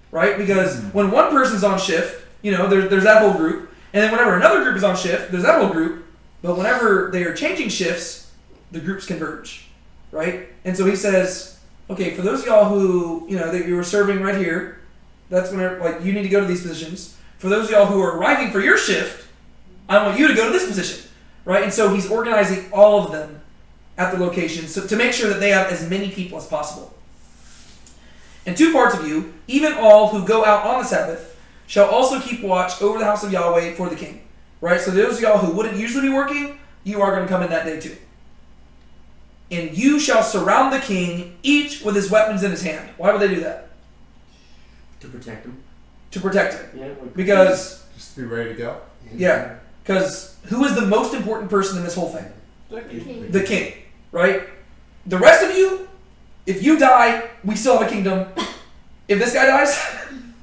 right? Because when one person's on shift, there's that whole group. And then whenever another group is on shift, there's that whole group. But whenever they are changing shifts, the groups converge, right? And so he says, okay, for those of y'all who, that you were serving right here, that's whenever, you need to go to these positions. For those of y'all who are arriving for your shift, I want you to go to this position, right? And so he's organizing all of them at the location so to make sure that they have as many people as possible. And 2 parts of you, even all who go out on the Sabbath, shall also keep watch over the house of Yahweh for the king. Right? So those of y'all who wouldn't usually be working, you are going to come in that day too. And you shall surround the king, each with his weapons in his hand. Why would they do that? To protect him. To protect him. Yeah. Because... Just be ready to go. Yeah. Because who is the most important person in this whole thing? The king. The king. Right? The rest of you, if you die, we still have a kingdom. If this guy dies,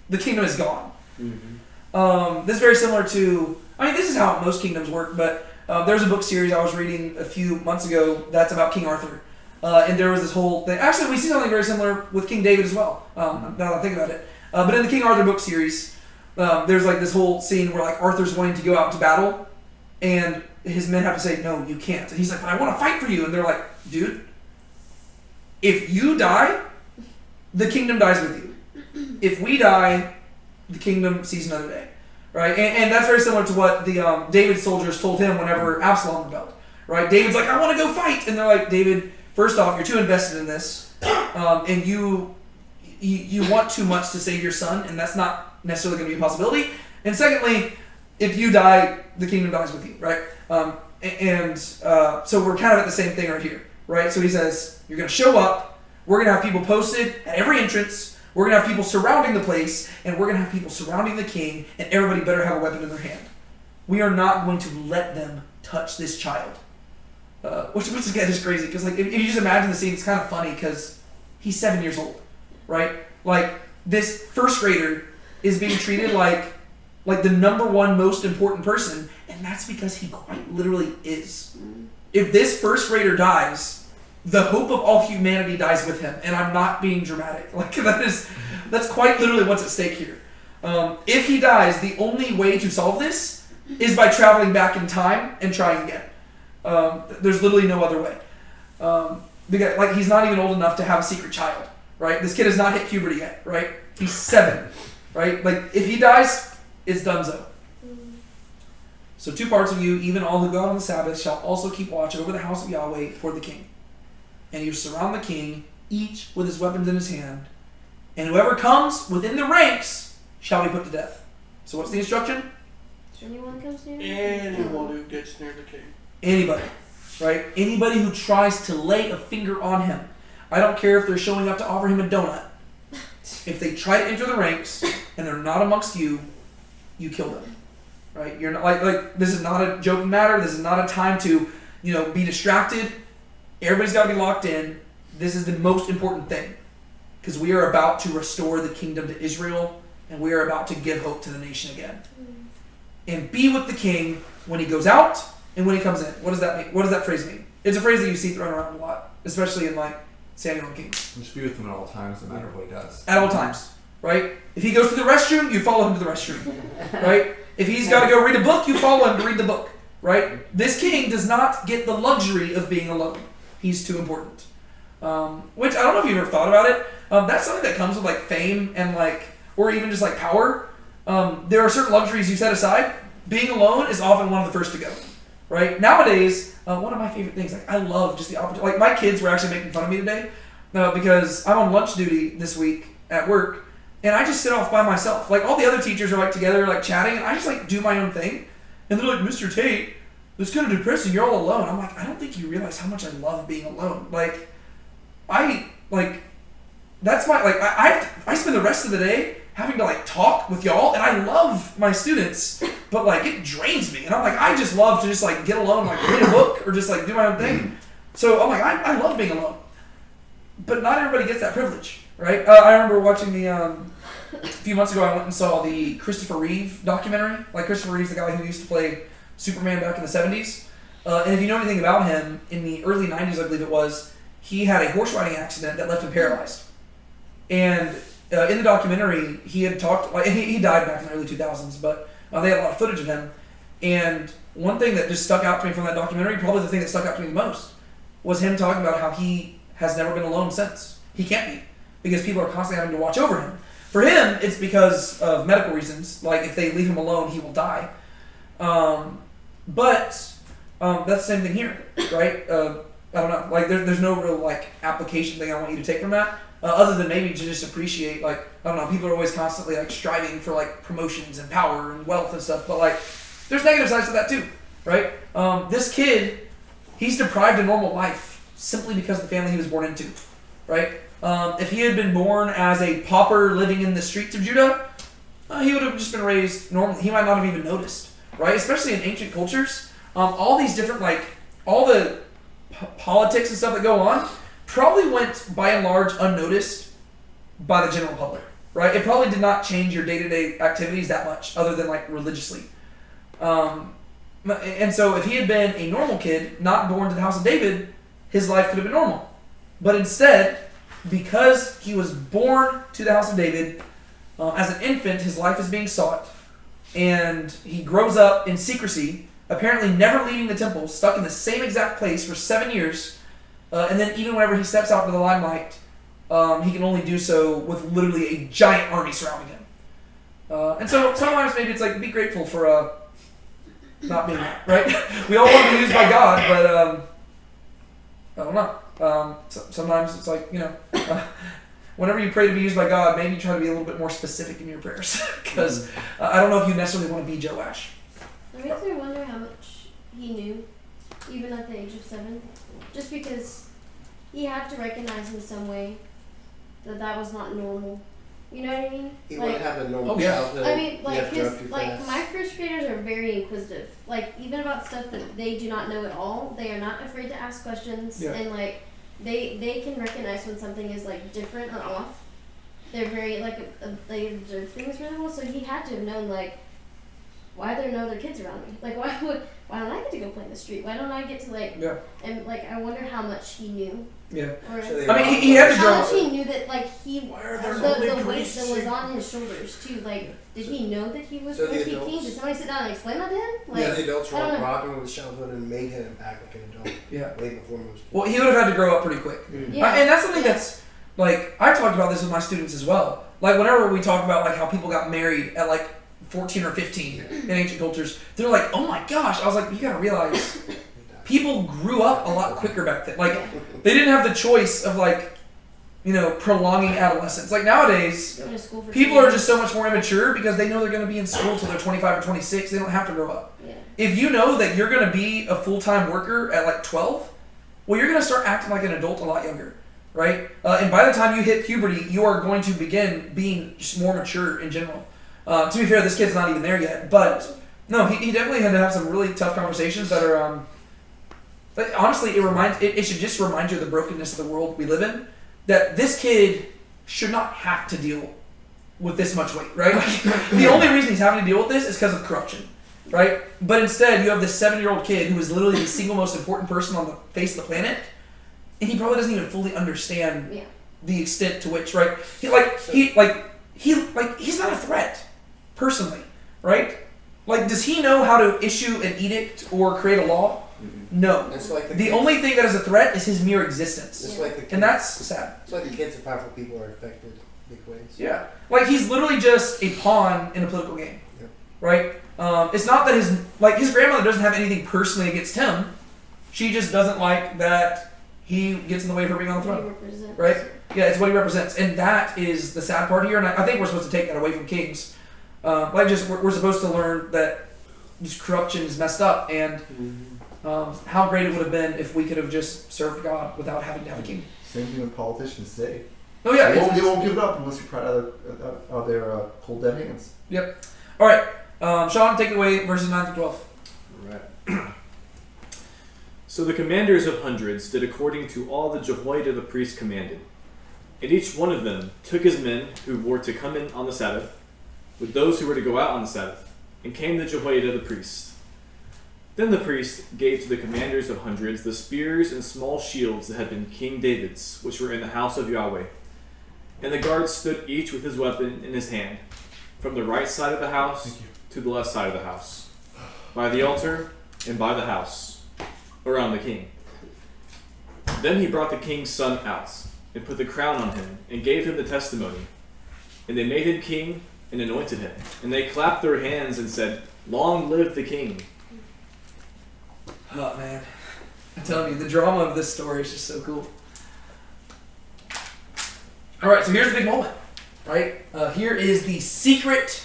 the kingdom is gone. This is very similar to, this is how most kingdoms work, but there's a book series I was reading a few months ago that's about King Arthur. And there was this whole thing. Actually, we see something very similar with King David as well, now that I think about it. But in the King Arthur book series, there's this whole scene where Arthur's wanting to go out to battle, and his men have to say, no, you can't. And he's like, but I want to fight for you. And they're like, dude, if you die, the kingdom dies with you. If we die, the kingdom sees another day, right? And that's very similar to what the David's soldiers told him whenever Absalom rebelled, right? David's like, I want to go fight, and they're like, David, first off, you're too invested in this, and you want too much to save your son, and that's not necessarily going to be a possibility. And secondly, if you die, the kingdom dies with you, right? So we're kind of at the same thing right here, right? So he says, you're going to show up, we're going to have people posted at every entrance, we're going to have people surrounding the place, and we're going to have people surrounding the king, and everybody better have a weapon in their hand. We are not going to let them touch this child. Which again is crazy, because if you just imagine the scene, it's kind of funny, because he's 7 years old, right? This first grader is being treated like the number one most important person, and that's because he quite literally is. If this first grader dies, the hope of all humanity dies with him, and I'm not being dramatic. That's quite literally what's at stake here. If he dies, the only way to solve this is by traveling back in time and trying again. There's literally no other way. Because he's not even old enough to have a secret child, right? This kid has not hit puberty yet, right? He's 7, right? If he dies, it's donezo. So 2 parts of you, even all who go out on the Sabbath, shall also keep watch over the house of Yahweh for the king. And you surround the king, each with his weapons in his hand, and whoever comes within the ranks shall be put to death. So what's the instruction? Anyone comes near? Anyone who gets near the king. Anybody, right? Anybody who tries to lay a finger on him. I don't care if they're showing up to offer him a donut. If they try to enter the ranks and they're not amongst you, you kill them, right? You're not like this is not a joking matter. This is not a time to, be distracted. Everybody's got to be locked in. This is the most important thing because we are about to restore the kingdom to Israel and we are about to give hope to the nation again. And be with the king when he goes out and when he comes in. What does that mean? What does that phrase mean? It's a phrase that you see thrown around a lot, especially in Samuel and Kings. Just be with him at all times, no matter what he does. At all times, right? If he goes to the restroom, you follow him to the restroom, right? If he's got to go read a book, you follow him to read the book, right? This king does not get the luxury of being alone. He's too important. Which I don't know if you've ever thought about it. That's something that comes with fame and or even just power. There are certain luxuries you set aside. Being alone is often one of the first to go, right? Nowadays, one of my favorite things, I love just the opportunity. My kids were actually making fun of me today because I'm on lunch duty this week at work, and I just sit off by myself. All the other teachers are together, chatting, and I just do my own thing. And they're like, Mr. Tate, it's kind of depressing. You're all alone. I'm I don't think you realize how much I love being alone. That's my I spend the rest of the day having to talk with y'all, and I love my students, but it drains me, and I'm I just love to just get alone, read a book or just do my own thing. So I'm I love being alone, but not everybody gets that privilege, right? I remember watching a few months ago. I went and saw the Christopher Reeve documentary. Christopher Reeve's the guy who used to play Superman back in the 70s, and if you know anything about him, in the early 90s, I believe it was, he had a horse riding accident that left him paralyzed, and in the documentary, he had talked, he died back in the early 2000s, but they had a lot of footage of him. And one thing that just stuck out to me from that documentary, probably the thing that stuck out to me the most, was him talking about how he has never been alone since. He can't be, because people are constantly having to watch over him. For him, it's because of medical reasons. If they leave him alone, he will die. But that's the same thing here, right? I don't know. There's no real application thing I want you to take from that. Other than maybe to just appreciate, I don't know, people are always constantly striving for promotions and power and wealth and stuff, but there's negative sides to that too, right? This kid, he's deprived of normal life simply because of the family he was born into, right? If he had been born as a pauper living in the streets of Judah, he would have just been raised normally. He might not have even noticed, right? Especially in ancient cultures, all these different all the politics and stuff that go on probably went by and large unnoticed by the general public, right? It probably did not change your day-to-day activities that much, other than religiously. And so if he had been a normal kid, not born to the house of David, his life could have been normal. But instead, because he was born to the house of David, as an infant, his life is being sought, and he grows up in secrecy, apparently never leaving the temple, stuck in the same exact place for 7 years. And then even whenever he steps out into the limelight, he can only do so with literally a giant army surrounding him. And so sometimes maybe it's be grateful for not being, right? We all want to be used by God, but I don't know. Sometimes it's whenever you pray to be used by God, maybe try to be a little bit more specific in your prayers. Because I don't know if you necessarily want to be Joash. It makes me wonder how much he knew, even at the age of 7. Just because he had to recognize in some way that was not normal. You know what I mean? He wouldn't have a normal childhood. I mean, his my first graders are very inquisitive. Even about stuff that they do not know at all, they are not afraid to ask questions, and they can recognize when something is different or off. They're very they observe things really well. So he had to have known why there are no other kids around me? Why don't I get to go play in the street? Why don't I get to and I wonder how much he knew. Yeah. Or, he had to grow how up. much he knew that the weight that was on his shoulders too. Did he know that he was going to be king? Did somebody sit down and explain that to him? The adults robbed him with his childhood and made him act like an adult. Yeah. Way before he was. Well, he would have had to grow up pretty quick. Mm-hmm. Yeah. And that's something that's I talked about this with my students as well. Whenever we talk about how people got married at 14 or 15 in ancient cultures, they're like, oh my gosh. I was like, you gotta realize people grew up a lot quicker back then. They didn't have the choice of prolonging adolescence. Like nowadays, Go to school for people 2 are years. just so much more immature because they know they're going to be in school till they're 25 or 26. They don't have to grow up. Yeah. If you know that you're going to be a full-time worker at like 12, well, you're going to start acting like an adult a lot younger, right? And by the time you hit puberty, you are going to begin being just more mature in general. To be fair, this kid's not even there yet, but no, he definitely had to have some really tough conversations that are, but honestly, it should just remind you of the brokenness of the world we live in, that this kid should not have to deal with this much weight, right? Like, the only reason he's having to deal with this is because of corruption, right? But instead, you have this 7-year-old kid who is literally the single most important person on the face of the planet, and he probably doesn't even fully understand the extent to which, right? He's not a threat, personally, right? Like, does he know how to issue an edict or create a law? No. It's like The only thing that is a threat is his mere existence. It's like the kids, And that's sad. it's like the kids of powerful people are affected big ways. Yeah. Like, he's literally just a pawn in a political game. Yep. Right? It's not that his grandmother doesn't have anything personally against him. She just doesn't like that he gets in the way of her being on the What he throne. represents. Right? Yeah, it's what he represents. And that is the sad part here. And I think we're supposed to take that away from kings. We're supposed to learn that this corruption is messed up, and how great it would have been if we could have just served God without having to have a king. Same thing with politicians today. Oh yeah, They won't give it up unless you pry out of their cold dead hands. Yep. All right, Sean, take it away, verses 9 through 12. Right. So the commanders of hundreds did according to all that Jehoiada the priest commanded. And each one of them took his men who were to come in on the Sabbath, with those who were to go out on the Sabbath, and came to Jehoiada the priest. Then the priest gave to the commanders of hundreds the spears and small shields that had been King David's, which were in the house of Yahweh. And the guards stood each with his weapon in his hand, from the right side of the house to the left side of the house, by the altar and by the house, around the king. Then he brought the king's son out, and put the crown on him, and gave him the testimony. And they made him king, and anointed him. And they clapped their hands and said, "Long live the king." Oh man, I'm telling you, the drama of this story is just so cool. All right, so here's the big moment. Right, here is the secret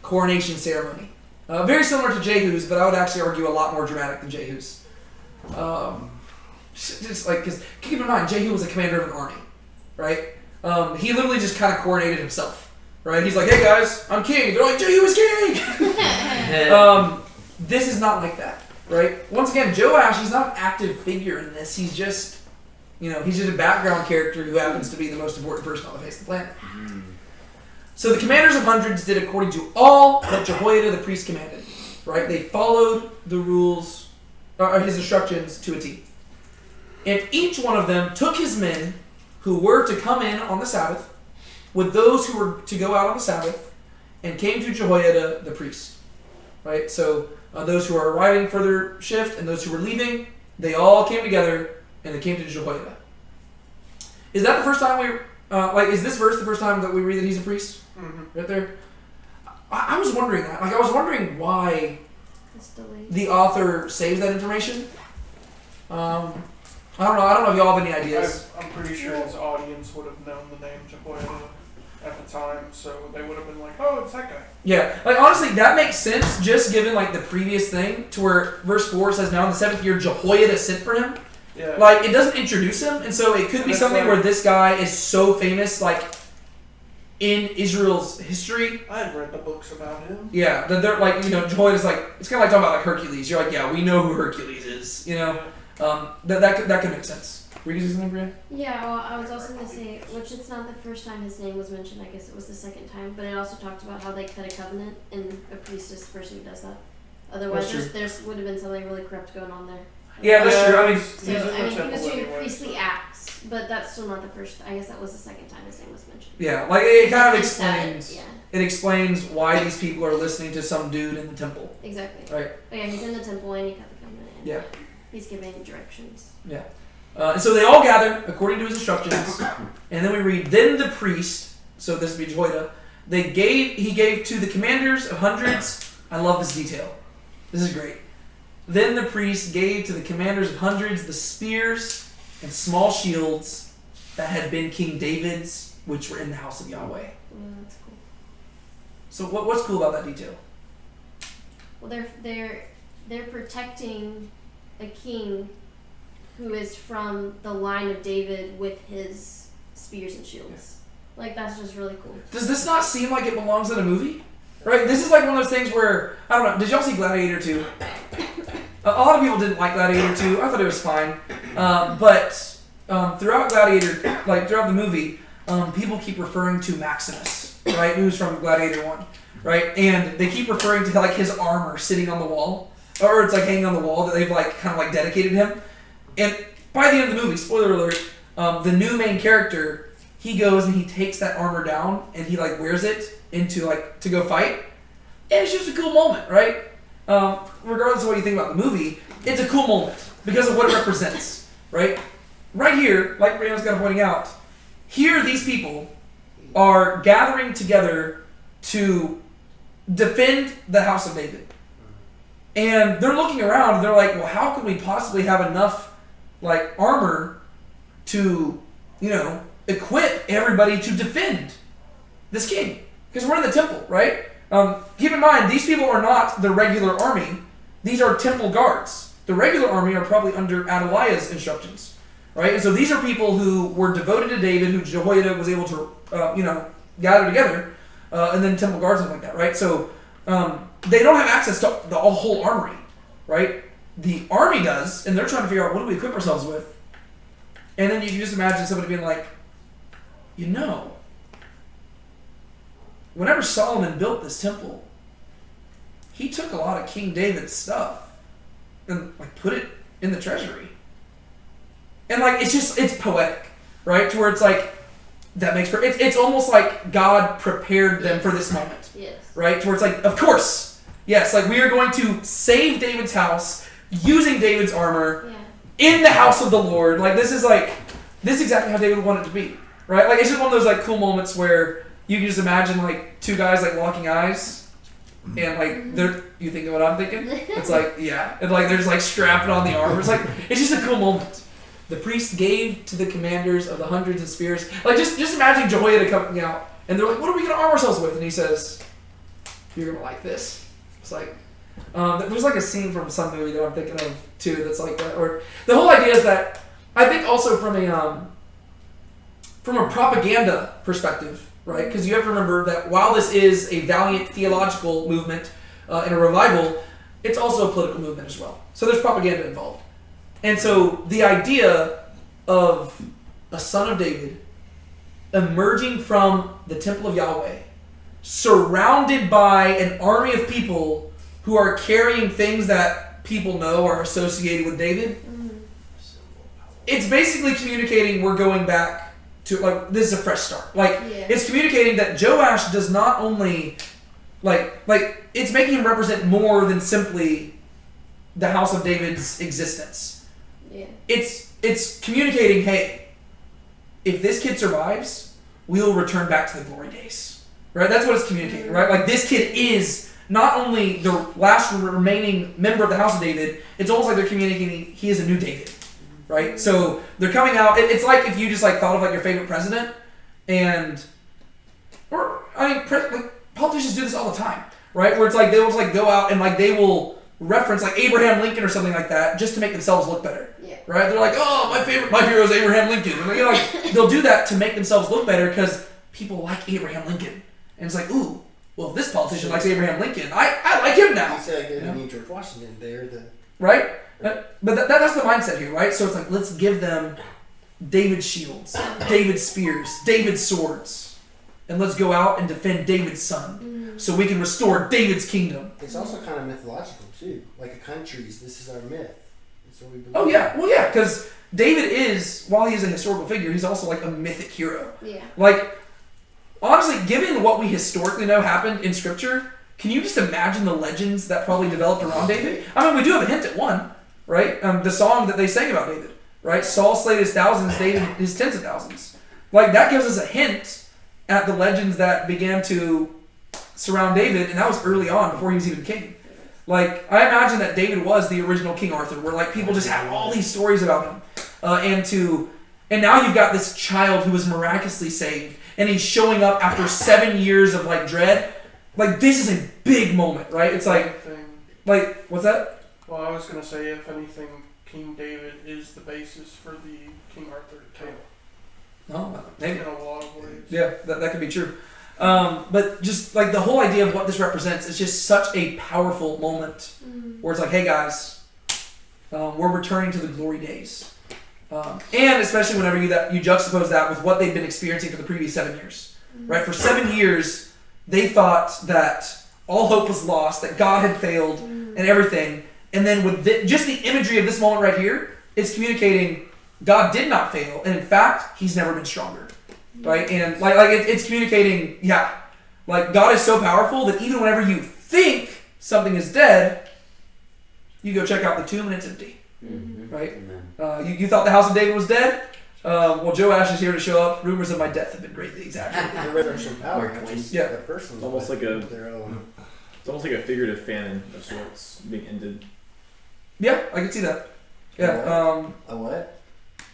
coronation ceremony. Very similar to Jehu's, but I would actually argue a lot more dramatic than Jehu's. Just like, because keep in mind, Jehu was a commander of an army, right? He literally just kind of coronated himself. Right? He's like, "Hey guys, I'm king." They're like, "Jehu is king!" This is not like that, right? Once again, Joash, he's not an active figure in this. He's just, he's just a background character who happens to be the most important person on the face of the planet. So the commanders of hundreds did according to all that Jehoiada the priest commanded, right? They followed the rules, or his instructions to a T. And each one of them took his men who were to come in on the Sabbath, with those who were to go out on the Sabbath, and came to Jehoiada the priest. Right? So those who are arriving for their shift and those who were leaving, they all came together and they came to Jehoiada. Is that the first time is this verse the first time that we read that he's a priest? Mm-hmm. Right there? I was wondering that. I was wondering why It's delayed. the author saves that information. I don't know if y'all have any ideas. I'm pretty sure his audience would have known the name Jehoiada at the time, so they would have been like, "Oh, it's that guy." Yeah, honestly, that makes sense, just given the previous thing, to where verse 4 says, "Now in the 7th year, Jehoiada sent for him." Yeah. It doesn't introduce him, and so it could be That's something right. where this guy is so famous, in Israel's history. I had read the books about him. Yeah, that they're Jehoiada's it's kind of like talking about Hercules. You're like, yeah, we know who Hercules is, that could make sense. Were you using something, Brian? Yeah, well, I was also going to say, which it's not the first time his name was mentioned, I guess it was the second time, but it also talked about how they cut a covenant, and a priest is the person who does that. Otherwise, there would have been something really corrupt going on there. Yeah, that's true. I mean, He's in the he temple was doing anyway, priestly acts, but that's still not the first. I guess that was the second time his name was mentioned. yeah, it kind of And explains. yeah, It explains why these people are listening to some dude in the temple. exactly. Right. But yeah, he's in the temple and he cut the covenant. And Yeah. he's giving directions. Yeah. And so they all gather according to his instructions, and then we read, "Then the priest," so this would be Jehoiada, he gave to the commanders of hundreds. I love this detail. This is great. "Then the priest gave to the commanders of hundreds the spears and small shields that had been King David's, which were in the house of Yahweh. That's cool. So what's cool about that detail? Well, they're protecting a king who is from the line of David with his spears and shields. Like, that's just really cool. Does this not seem like it belongs in a movie? Right? This is like one of those things where, I don't know, did y'all see Gladiator 2? A lot of people didn't like Gladiator 2. I thought it was fine. But throughout Gladiator, like throughout the movie, people keep referring to Maximus, right? Who's from Gladiator 1, right? And they keep referring to like his armor sitting on the wall, or it's like hanging on the wall that they've like kind of like dedicated him. And by the end of the movie, spoiler alert, the new main character, he goes and he takes that armor down and he like wears it into like to go fight. And it's just a cool moment, right? Regardless of what you think about the movie, it's a cool moment because of what it represents, right? Right here, like Brianna's kind of pointing out, here these people are gathering together to defend the house of David. And they're looking around and they're like, well, how can we possibly have enough like armor to, equip everybody to defend this king? Because we're in the temple, right? Keep in mind, these people are not the regular army. These are temple guards. The regular army are probably under Athaliah's instructions, right? And so these are people who were devoted to David, who Jehoiada was able to, gather together, and then temple guards and stuff like that, right? So they don't have access to the whole armory, right? The army does, and they're trying to figure out what do we equip ourselves with. And then you can just imagine somebody being like, whenever Solomon built this temple, he took a lot of King David's stuff and like put it in the treasury. And like it's poetic, right? To where it's like that makes it's almost like God prepared them for this moment. Yes. Right? To where it's like, of course, yes, like we are going to save David's house using David's armor in the house of the Lord. Like this is exactly how David wanted it to be. Right? Like it's just one of those like cool moments where you can just imagine like two guys like locking eyes and like you think of what I'm thinking? It's like, yeah. And like they're just like strapping on the armor. It's just a cool moment. The priest gave to the commanders of the hundreds of spears. Like just imagine Jehoiada coming out and they're like, what are we gonna arm ourselves with? And he says, you're gonna like this. It's like there's like a scene from some movie that I'm thinking of too that's like that. Or the whole idea is that I think also from a propaganda perspective, right? Because you have to remember that while this is a valiant theological movement and a revival, it's also a political movement as well. So there's propaganda involved. And so the idea of a son of David emerging from the temple of Yahweh, surrounded by an army of people who are carrying things that people know are associated with David, it's basically communicating we're going back to, like, this is a fresh start. It's communicating that Joash does not only, it's making him represent more than simply the house of David's existence. Yeah. It's communicating, hey, if this kid survives, we'll return back to the glory days. Right? That's what it's communicating, right? Like, this kid is not only the last remaining member of the house of David, it's almost like they're communicating he is a new David. Right? So they're coming out. It's like if you just like thought of like your favorite president, politicians do this all the time, right? Where it's like they'll just like go out and like they will reference like Abraham Lincoln or something like that just to make themselves look better. Yeah. Right? They're like, oh, my hero is Abraham Lincoln. And they'll do that to make themselves look better because people like Abraham Lincoln, and it's like, ooh, well, if this politician likes Abraham Lincoln, I like him now. You said I need George Washington there, right? But that's the mindset here, right? So it's like, let's give them David's shields, David's spears, David's swords, and let's go out and defend David's son so we can restore David's kingdom. It's also kind of mythological, too. Like a country's, this is our myth. That's what we believe. Oh, yeah. Well, yeah, because David is, while he's a historical figure, he's also like a mythic hero. Yeah. Like, honestly, given what we historically know happened in Scripture, can you just imagine the legends that probably developed around David? I mean, we do have a hint at one. Right? The song that they sang about David, right? Saul slayed his thousands, David his tens of thousands. Like, that gives us a hint at the legends that began to surround David, and that was early on, before he was even king. Like, I imagine that David was the original King Arthur, where, like, people just had all these stories about him. And And now you've got this child who was miraculously saved, and he's showing up after 7 years of like dread. Like, this is a big moment, right? It's like, what's that? Well, I was gonna say, if anything, King David is the basis for the King Arthur tale. Oh, maybe. In a lot of ways. Yeah, that could be true. But just like the whole idea of what this represents is just such a powerful moment where it's like, hey guys, we're returning to the glory days. And especially whenever you juxtapose that with what they've been experiencing for the previous 7 years. Right? For 7 years, they thought that all hope was lost, that God had failed and everything. And then with just the imagery of this moment right here, it's communicating God did not fail. And in fact, he's never been stronger. Right? And it's communicating, like God is so powerful that even whenever you think something is dead, you go check out the tomb and it's empty. Right? You thought the house of David was dead? Well, Joash is here to show up. Rumors of my death have been greatly exaggerated. The resurrection power. That person's It's almost like their own. It's almost like a figurative famine of sorts being ended. Yeah, I can see that. Yeah. A what?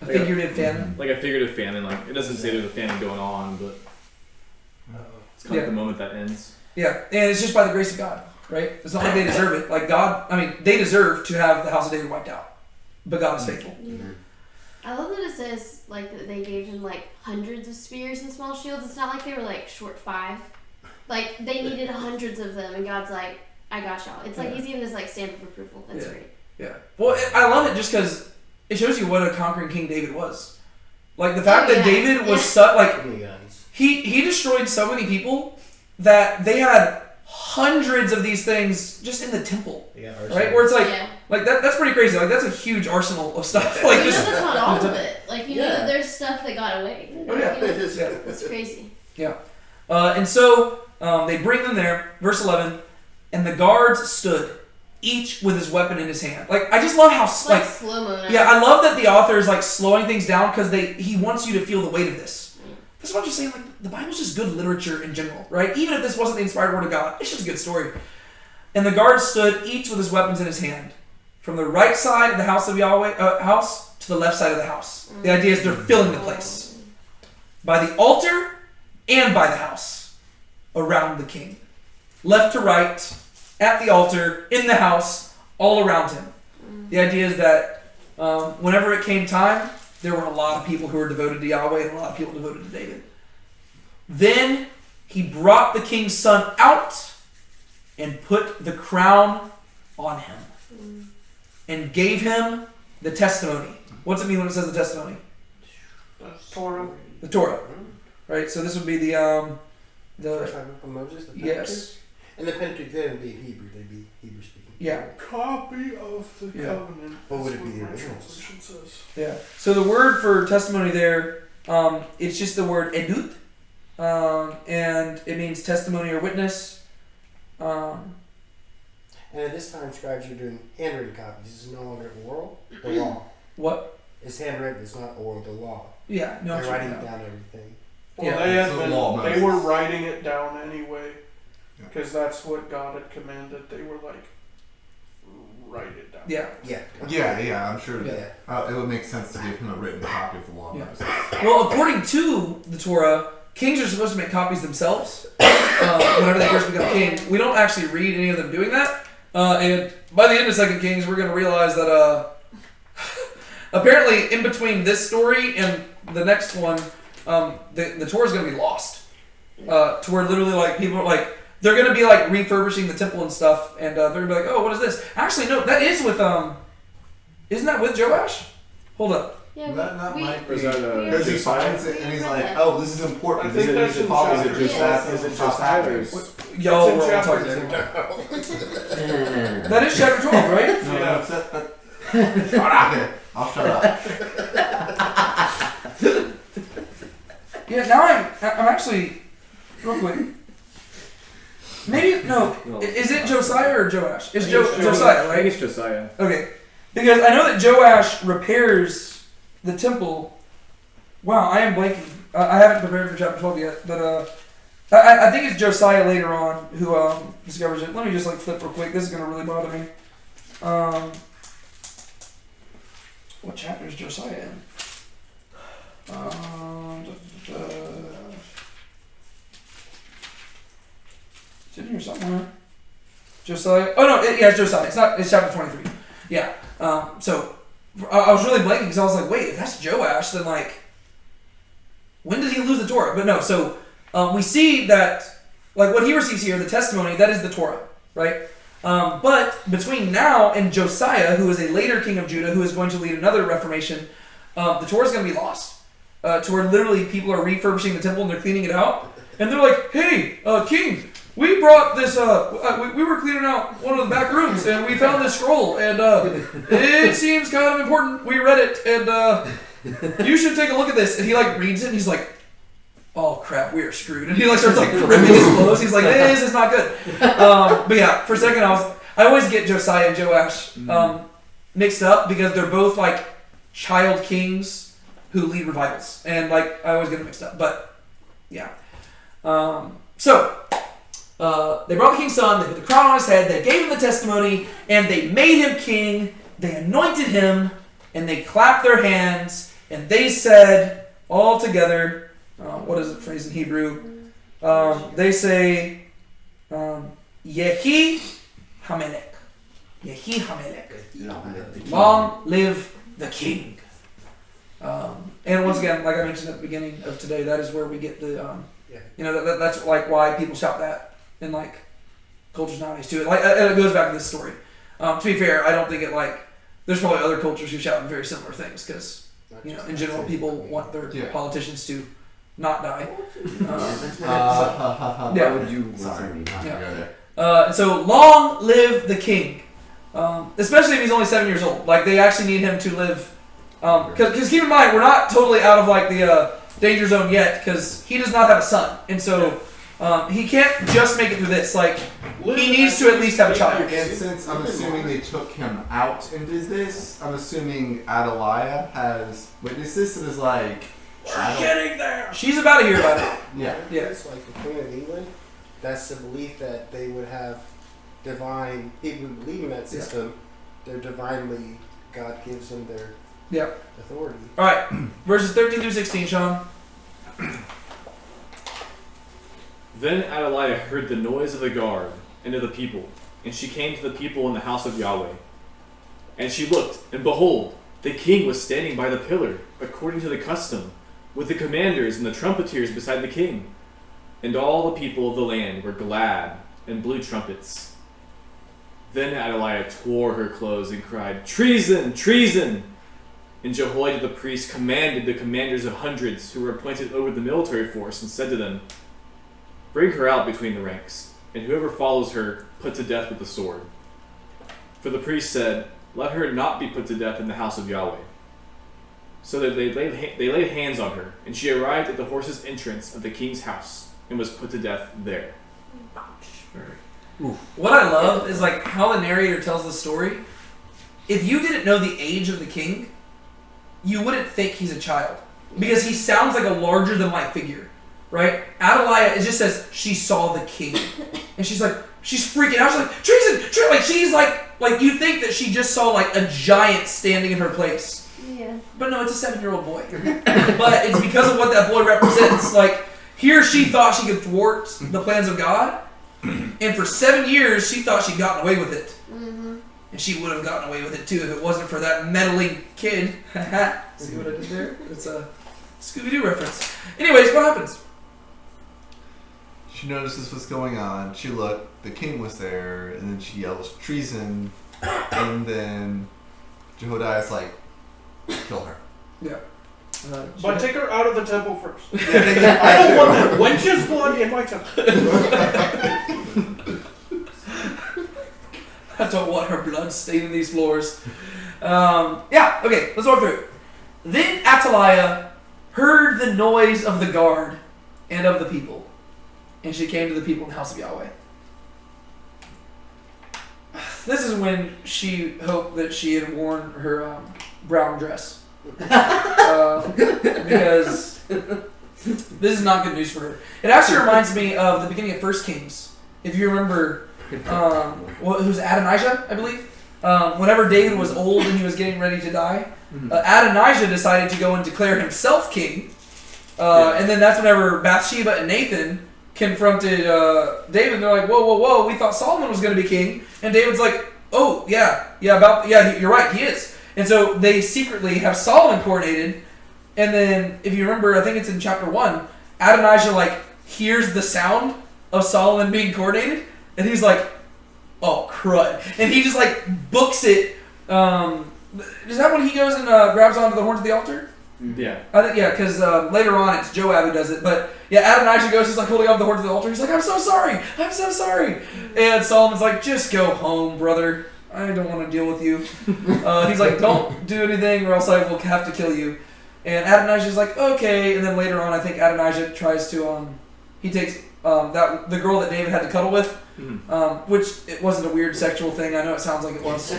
A figurative famine. Like a figurative famine. Like, it doesn't say there's a famine going on, but it's kind of the moment that ends. Yeah, and it's just by the grace of God, right? It's not like they deserve it. Like God, they deserve to have the house of David wiped out, but God is faithful. I love that it says like that they gave him like hundreds of spears and small shields. It's not like they were like short 5. Like they needed hundreds of them, and God's like, I got y'all. It's like he's even his like stamp of approval. That's great. Yeah. Well, I love it just because it shows you what a conquering King David was. Like the fact that David was such like he destroyed so many people that they had hundreds of these things just in the temple. Right? Where it's like that's pretty crazy. Like that's a huge arsenal of stuff. Like that's not all of it. Like you know that there's stuff that got away. Oh yeah. It's crazy. Yeah. And so they bring them there, verse 11, and the guards stood, each with his weapon in his hand. Like I just love how like slow-mo. Yeah, I love that the author is like slowing things down because he wants you to feel the weight of this. That's what I'm just saying. Like the Bible's just good literature in general, right? Even if this wasn't the inspired word of God, it's just a good story. And the guards stood, each with his weapons in his hand, from the right side of the house of Yahweh house to the left side of the house. The idea is they're filling the place by the altar and by the house around the king, left to right, at the altar, in the house, all around him. The idea is that whenever it came time, there were a lot of people who were devoted to Yahweh and a lot of people devoted to David. Then he brought the king's son out and put the crown on him and gave him the testimony. What's it mean when it says the testimony? Torah. The Torah. Right? So this would be the first time of Moses, the Pentateuch? Yes. And the Pentateuch, they would be Hebrew. They'd be Hebrew speaking. Yeah. Copy of the covenant. What would it be? The My original translation says. Yeah. So the word for testimony there, it's just the word edut, and it means testimony or witness. And at this time, scribes are doing handwritten copies. This is no longer oral. The law. What? It's handwritten. It's not oral. The law. Yeah. No. They're writing down everything. Well, they were writing it down anyway, because that's what God had commanded. They were like, write it down. Yeah, I'm sure. Yeah. It would make sense to give him a written copy of the law. Well, according to the Torah, kings are supposed to make copies themselves whenever they first become king. We don't actually read any of them doing that. And by the end of 2 Kings, we're going to realize that apparently in between this story and the next one, the Torah is going to be lost. To where literally like people are like, they're going to be like refurbishing the temple and stuff, and they're going to be like, oh, what is this? Actually, no, that is with, isn't that with Joash? Hold up. Yeah, that might be. Because he finds it and he's like, oh, this is important. I think that's in chapter 12. Is it just that? Y'all It's in were all chapter talking 2. That is chapter 12, right? Yeah. Shut up. Okay, I'll shut up. Yeah, now I'm actually, real quick. Maybe, no, is it Josiah or Joash? It's Josiah, I right? think it's Josiah. Okay, because I know that Joash repairs the temple. Wow, I am blanking. I haven't prepared for chapter 12 yet, but I think it's Josiah later on who discovers it. Let me just like flip real quick. This is going to really bother me. What chapter is Josiah in? It's in here somewhere. Josiah. Oh no, it's Josiah. It's not. It's chapter 23. Yeah. So I was really blanking because I was like, wait, if that's Joash, then like, when did he lose the Torah? But no. So we see that like what he receives here, the testimony, that is the Torah, right? But between now and Josiah, who is a later king of Judah, who is going to lead another reformation, the Torah is going to be lost. To where literally people are refurbishing the temple and they're cleaning it out, and they're like, "Hey, king, we brought this. We were cleaning out one of the back rooms, and we found this scroll, and it seems kind of important. We read it, and you should take a look at this." And he like reads it, and he's like, "Oh crap, we are screwed." And he like starts like ripping his clothes. He's like, "This is not good." But yeah, for a second, I always get Josiah and Joash mixed up because they're both like child kings who lead revivals, and like I always get them mixed up. But yeah, so they brought the king's son, they put the crown on his head, they gave him the testimony, and they made him king. They anointed him, and they clapped their hands, and they said all together, what is the phrase in Hebrew? They say, Yehi Hamelech. Yehi Hamelech. Long live the king. And once again, like I mentioned at the beginning of today, that is where we get the, that's like why people shout that in like cultures nowadays too. Like it goes back to this story. To be fair, I don't think it like there's probably other cultures who shout very similar things because in general people want their politicians to not die. Why would you? Sorry. And so long live the king, especially if he's only 7 years old. Like they actually need him to live. Because keep in mind, we're not totally out of like the danger zone yet, because he does not have a son, and so he can't just make it through this. Like he needs to at least have a child. And since I'm assuming they took him out and did this, I'm assuming Athaliah has witnessed this and is like, We're getting there. She's about to hear about it. Yeah. It's like the Queen of England. That's the belief that they would have divine people who believe in that system. They're divinely, God gives them their authority. All right, verses 13 through 16, Sean. Then Athaliah heard the noise of the guard and of the people, and she came to the people in the house of Yahweh. And she looked, and behold, the king was standing by the pillar, according to the custom, with the commanders and the trumpeters beside the king. And all the people of the land were glad and blew trumpets. Then Athaliah tore her clothes and cried, "Treason! Treason!" And Jehoiada the priest commanded the commanders of hundreds who were appointed over the military force and said to them, "Bring her out between the ranks, and whoever follows her, put to death with the sword." For the priest said, "Let her not be put to death in the house of Yahweh." So that they laid hands on her, and she arrived at the horse's entrance of the king's house, and was put to death there. What I love is like how the narrator tells the story. If you didn't know the age of the king, you wouldn't think he's a child, because he sounds like a larger than life figure, right? Athaliah, it just says she saw the king, and she's freaking out. She's like, treason! Like she's like you think that she just saw like a giant standing in her place. Yeah. But no, it's a 7-year-old boy. But it's because of what that boy represents. Like here, she thought she could thwart the plans of God, and for 7 years she thought she'd gotten away with it. And she would have gotten away with it too if it wasn't for that meddling kid. See what I did there? It's a Scooby-Doo reference. Anyways, what happens? She notices what's going on. She looked, the king was there, and then she yells, "Treason!" And then Jehoiada's like, "Kill her." Yeah. But take her out of the temple first. Yeah, I don't want that wench's blood in my temple. I don't want her blood staining these floors. Okay, let's walk through it. Then Athaliah heard the noise of the guard and of the people, and she came to the people in the house of Yahweh. This is when she hoped that she had worn her brown dress. Because this is not good news for her. It actually reminds me of the beginning of 1 Kings. If you remember, who's Adonijah, I believe. Whenever David was old and he was getting ready to die, Adonijah decided to go and declare himself king. And then that's whenever Bathsheba and Nathan confronted David. And they're like, whoa, we thought Solomon was going to be king. And David's like, oh, yeah, you're right, he is. And so they secretly have Solomon coronated. And then, if you remember, I think it's in chapter 1, Adonijah, like, hears the sound of Solomon being coronated. And he's like, oh, crud. And he just, like, books it. Is that when he goes and grabs onto the horns of the altar? Yeah. I think, yeah, because later on it's Joab who does it. But yeah, Adonijah goes, he's like holding on the horns of the altar. He's like, I'm so sorry. And Solomon's like, just go home, brother. I don't want to deal with you. He's like, don't do anything or else I will have to kill you. And Adonijah's like, okay. And then later on, I think Adonijah tries to, he takes the girl that David had to cuddle with, which it wasn't a weird sexual thing. I know it sounds like it was.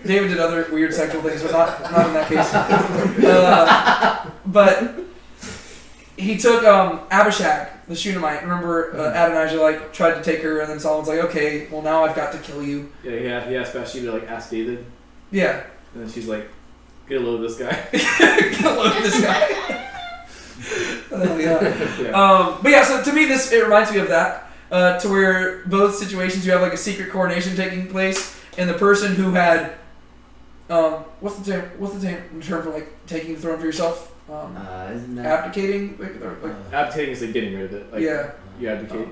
David did other weird sexual things, but not in that case. But he took Abishag, the Shunammite. Remember, Adonijah like tried to take her, and then Solomon's like, okay, well now I've got to kill you. Yeah, he asked Bathsheba to like ask David. Yeah. And then she's like, get a load of this guy. Get a load of this guy. Yeah. But yeah, so to me it reminds me of that. To where both situations you have like a secret coronation taking place, and the person who had what's the term for like taking the throne for yourself? Isn't that Abdicating? Abdicating is like getting rid of it. Like, yeah. You abdicate.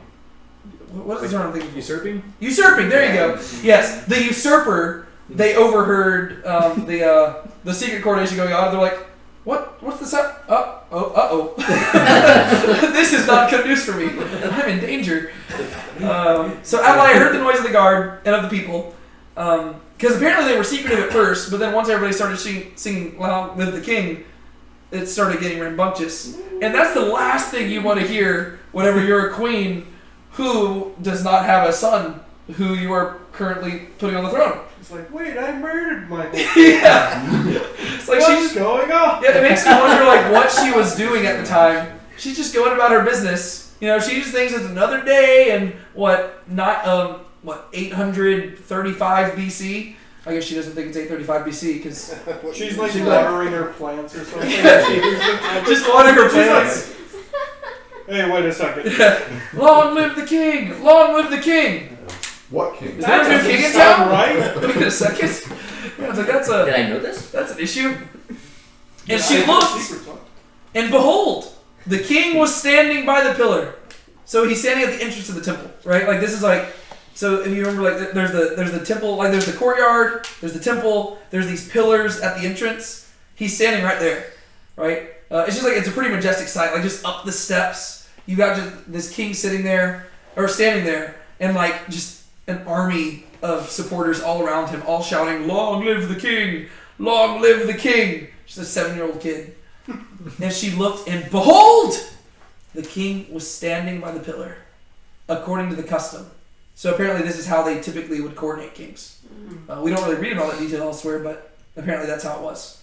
What's the term I'm thinking? Usurping? Usurping, there you go. Yes. The usurper, they overheard the secret coronation going on, and they're like, What's this up? Uh-oh. This is not good news for me. I'm in danger. So Athaliah heard the noise of the guard and of the people. Because apparently they were secretive at first, but then once everybody started singing Long Live the King, it started getting rambunctious. And that's the last thing you want to hear whenever you're a queen who does not have a son who you are currently putting on the throne. It's like, wait, I murdered my whole Yeah. It's like what's going on? Yeah, it makes you wonder like what she was doing at the time. She's just going about her business. You know, she just thinks it's another day and 835 BC. I guess she doesn't think it's 835 BC because she's like watering her plants or something. Just watering her plants. Hey, wait a second. Long live the king! Long live the king! What king? Is there a new king in town? Right? Wait a second. Yeah, it's like Did I know this? That's an issue. And she looked, and behold, the king was standing by the pillar. So he's standing at the entrance of the temple, right? Like this is like, so if you remember, like there's the temple, like there's the courtyard, there's the temple, there's these pillars at the entrance. He's standing right there, right? It's just like it's a pretty majestic sight. Like just up the steps, you got just this king sitting there or standing there, and like just an army of supporters all around him, all shouting, "Long live the king! Long live the king!" She's a 7-year-old kid. And she looked, and behold! The king was standing by the pillar, according to the custom. So apparently this is how they typically would coordinate kings. We don't really read about that detail elsewhere, but apparently that's how it was.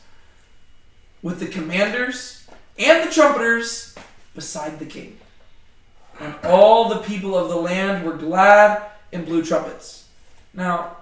With the commanders and the trumpeters beside the king. And all the people of the land were glad and blew trumpets. Now,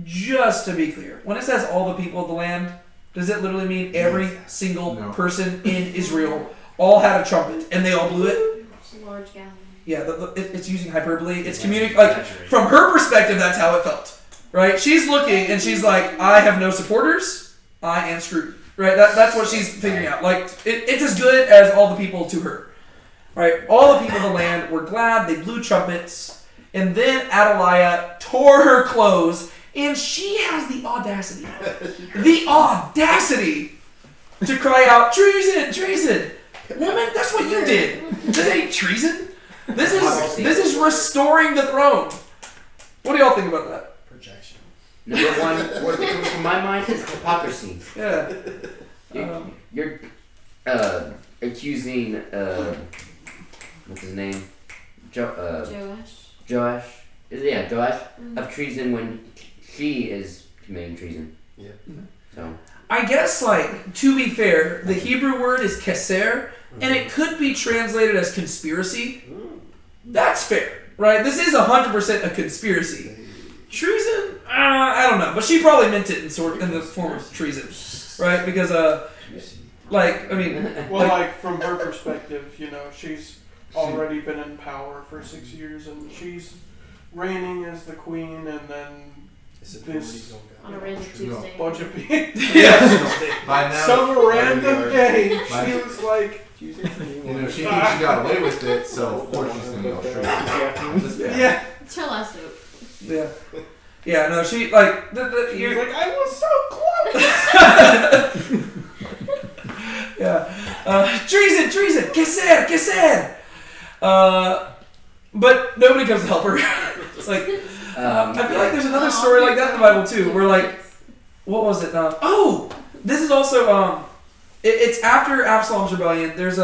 just to be clear, when it says all the people of the land, does it literally mean every single person in Israel all had a trumpet and they all blew it? It's a large gathering. Yeah, it's using hyperbole. It's like from her perspective, that's how it felt, right? She's looking and she's like, I have no supporters. I am screwed, right? That's what she's figuring out. Like it's as good as all the people to her, right? All the people of the land were glad. They blew trumpets, and then Athaliah tore her clothes, and she has the audacity to cry out, "Treason! Treason!" Woman, that's what you did. This ain't treason. This is restoring the throne. What do y'all think about that? Projection. Number one, what comes to my mind is hypocrisy. Yeah. You're accusing what's his name? Joash. Joash. Joash of treason when she is committing treason. Yeah. So I guess, like, to be fair, the Hebrew word is keser, and it could be translated as conspiracy. That's fair, right? This is 100% a conspiracy. Treason? I don't know, but she probably meant it in the form of treason. right? Because like, I mean, Well, like from her perspective, you know, she's already been in power for 6 years, and she's reigning as the queen, and then this On a random Tuesday. bunch of people. By now, Some random day, she was like, you know, she thinks she got away with it, so of course she's gonna go straight. yeah. It's her last hope. yeah. Yeah, no, she, like, She was like, I was so close. yeah. Treason! Que ser! But nobody comes to help her. It's like, I feel like there's another story like that in the Bible too, where like, what was it? This is also, it's after Absalom's rebellion. There's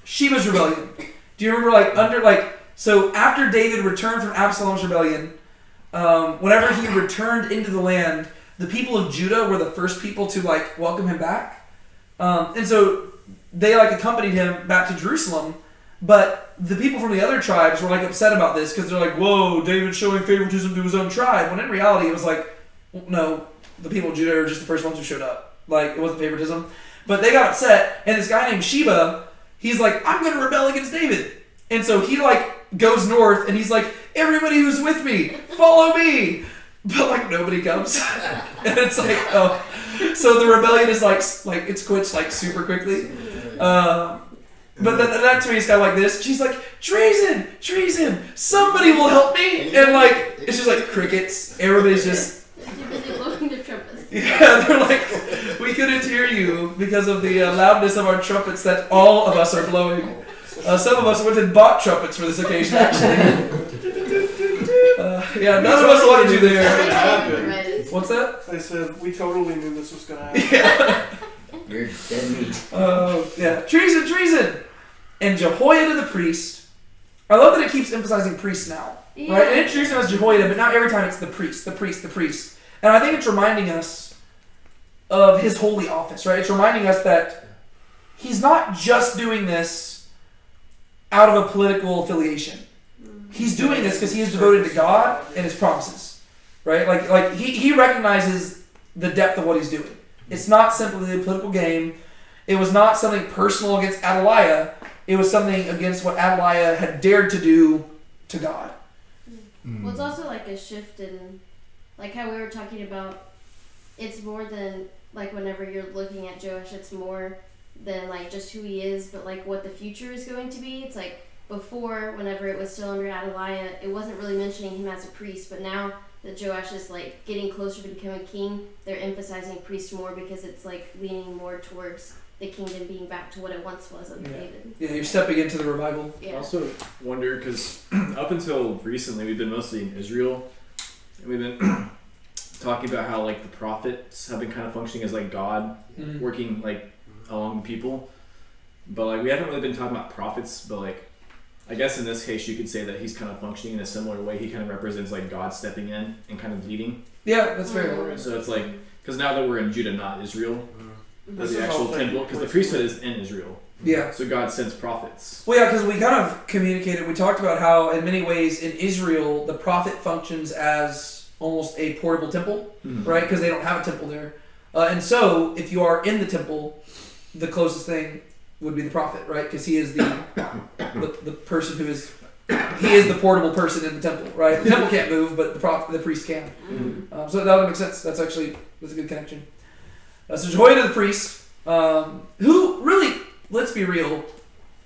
Sheba's rebellion. Do you remember so after David returned from Absalom's rebellion, whenever he returned into the land, the people of Judah were the first people to like welcome him back, and so they like accompanied him back to Jerusalem. But the people from the other tribes were like upset about this because they're like, "Whoa, David's showing favoritism to his own tribe." When in reality, it was like, no, the people of Judah are just the first ones who showed up. Like, it wasn't favoritism. But they got upset, and this guy named Sheba, he's like, "I'm going to rebel against David." And so he like goes north, and he's like, "Everybody who's with me, follow me." But like nobody comes, and it's like, oh, so the rebellion is like it's quits like super quickly. But that to me is kind of like this. She's like, treason! Somebody will help me! And like, it's just like crickets. Everybody's just... Too busy blowing the trumpets. Yeah, they're like, we couldn't hear you because of the loudness of our trumpets that all of us are blowing. Some of us went and bought trumpets for this occasion, actually. None of us wanted you there. What's that? I said, we totally knew this was going to happen. Yeah. You're dead meat. Yeah. Treason! And Jehoiada the priest. I love that it keeps emphasizing priests now. Yeah. Right? It introduced him as Jehoiada, but now every time it's the priest. And I think it's reminding us of his holy office, right? It's reminding us that he's not just doing this out of a political affiliation. He's doing this because he is devoted to God and his promises. Right? Like he recognizes the depth of what he's doing. It's not simply a political game. It was not something personal against Athaliah. It was something against what Athaliah had dared to do to God. Well, it's also like a shift in, like how we were talking about, it's more than, like whenever you're looking at Joash, it's more than like just who he is, but like what the future is going to be. It's like before, whenever it was still under Athaliah, it wasn't really mentioning him as a priest, but now that Joash is like getting closer to becoming king, they're emphasizing priest more because it's like leaning more towards the kingdom being back to what it once was under David. Yeah, you're stepping into the revival. Yeah. I also wonder, because up until recently we've been mostly in Israel, and we've been talking about how like the prophets have been kind of functioning as like God working like along the people, but like we haven't really been talking about prophets, but like I guess in this case you could say that he's kind of functioning in a similar way. He kind of represents like God stepping in and kind of leading. Yeah, that's fair. So it's like, because now that we're in Judah, not Israel, This the is actual all temple, because the priesthood is in Israel. Yeah. So God sends prophets. Well, yeah, because we kind of communicated, we talked about how in many ways in Israel, the prophet functions as almost a portable temple, right? Because they don't have a temple there. And so if you are in the temple, the closest thing would be the prophet, right? Because he is the person who is, he is the portable person in the temple, right? The temple can't move, but the priest can. So that would make sense. That's a good connection. So Jehoiada the priest, who really, let's be real,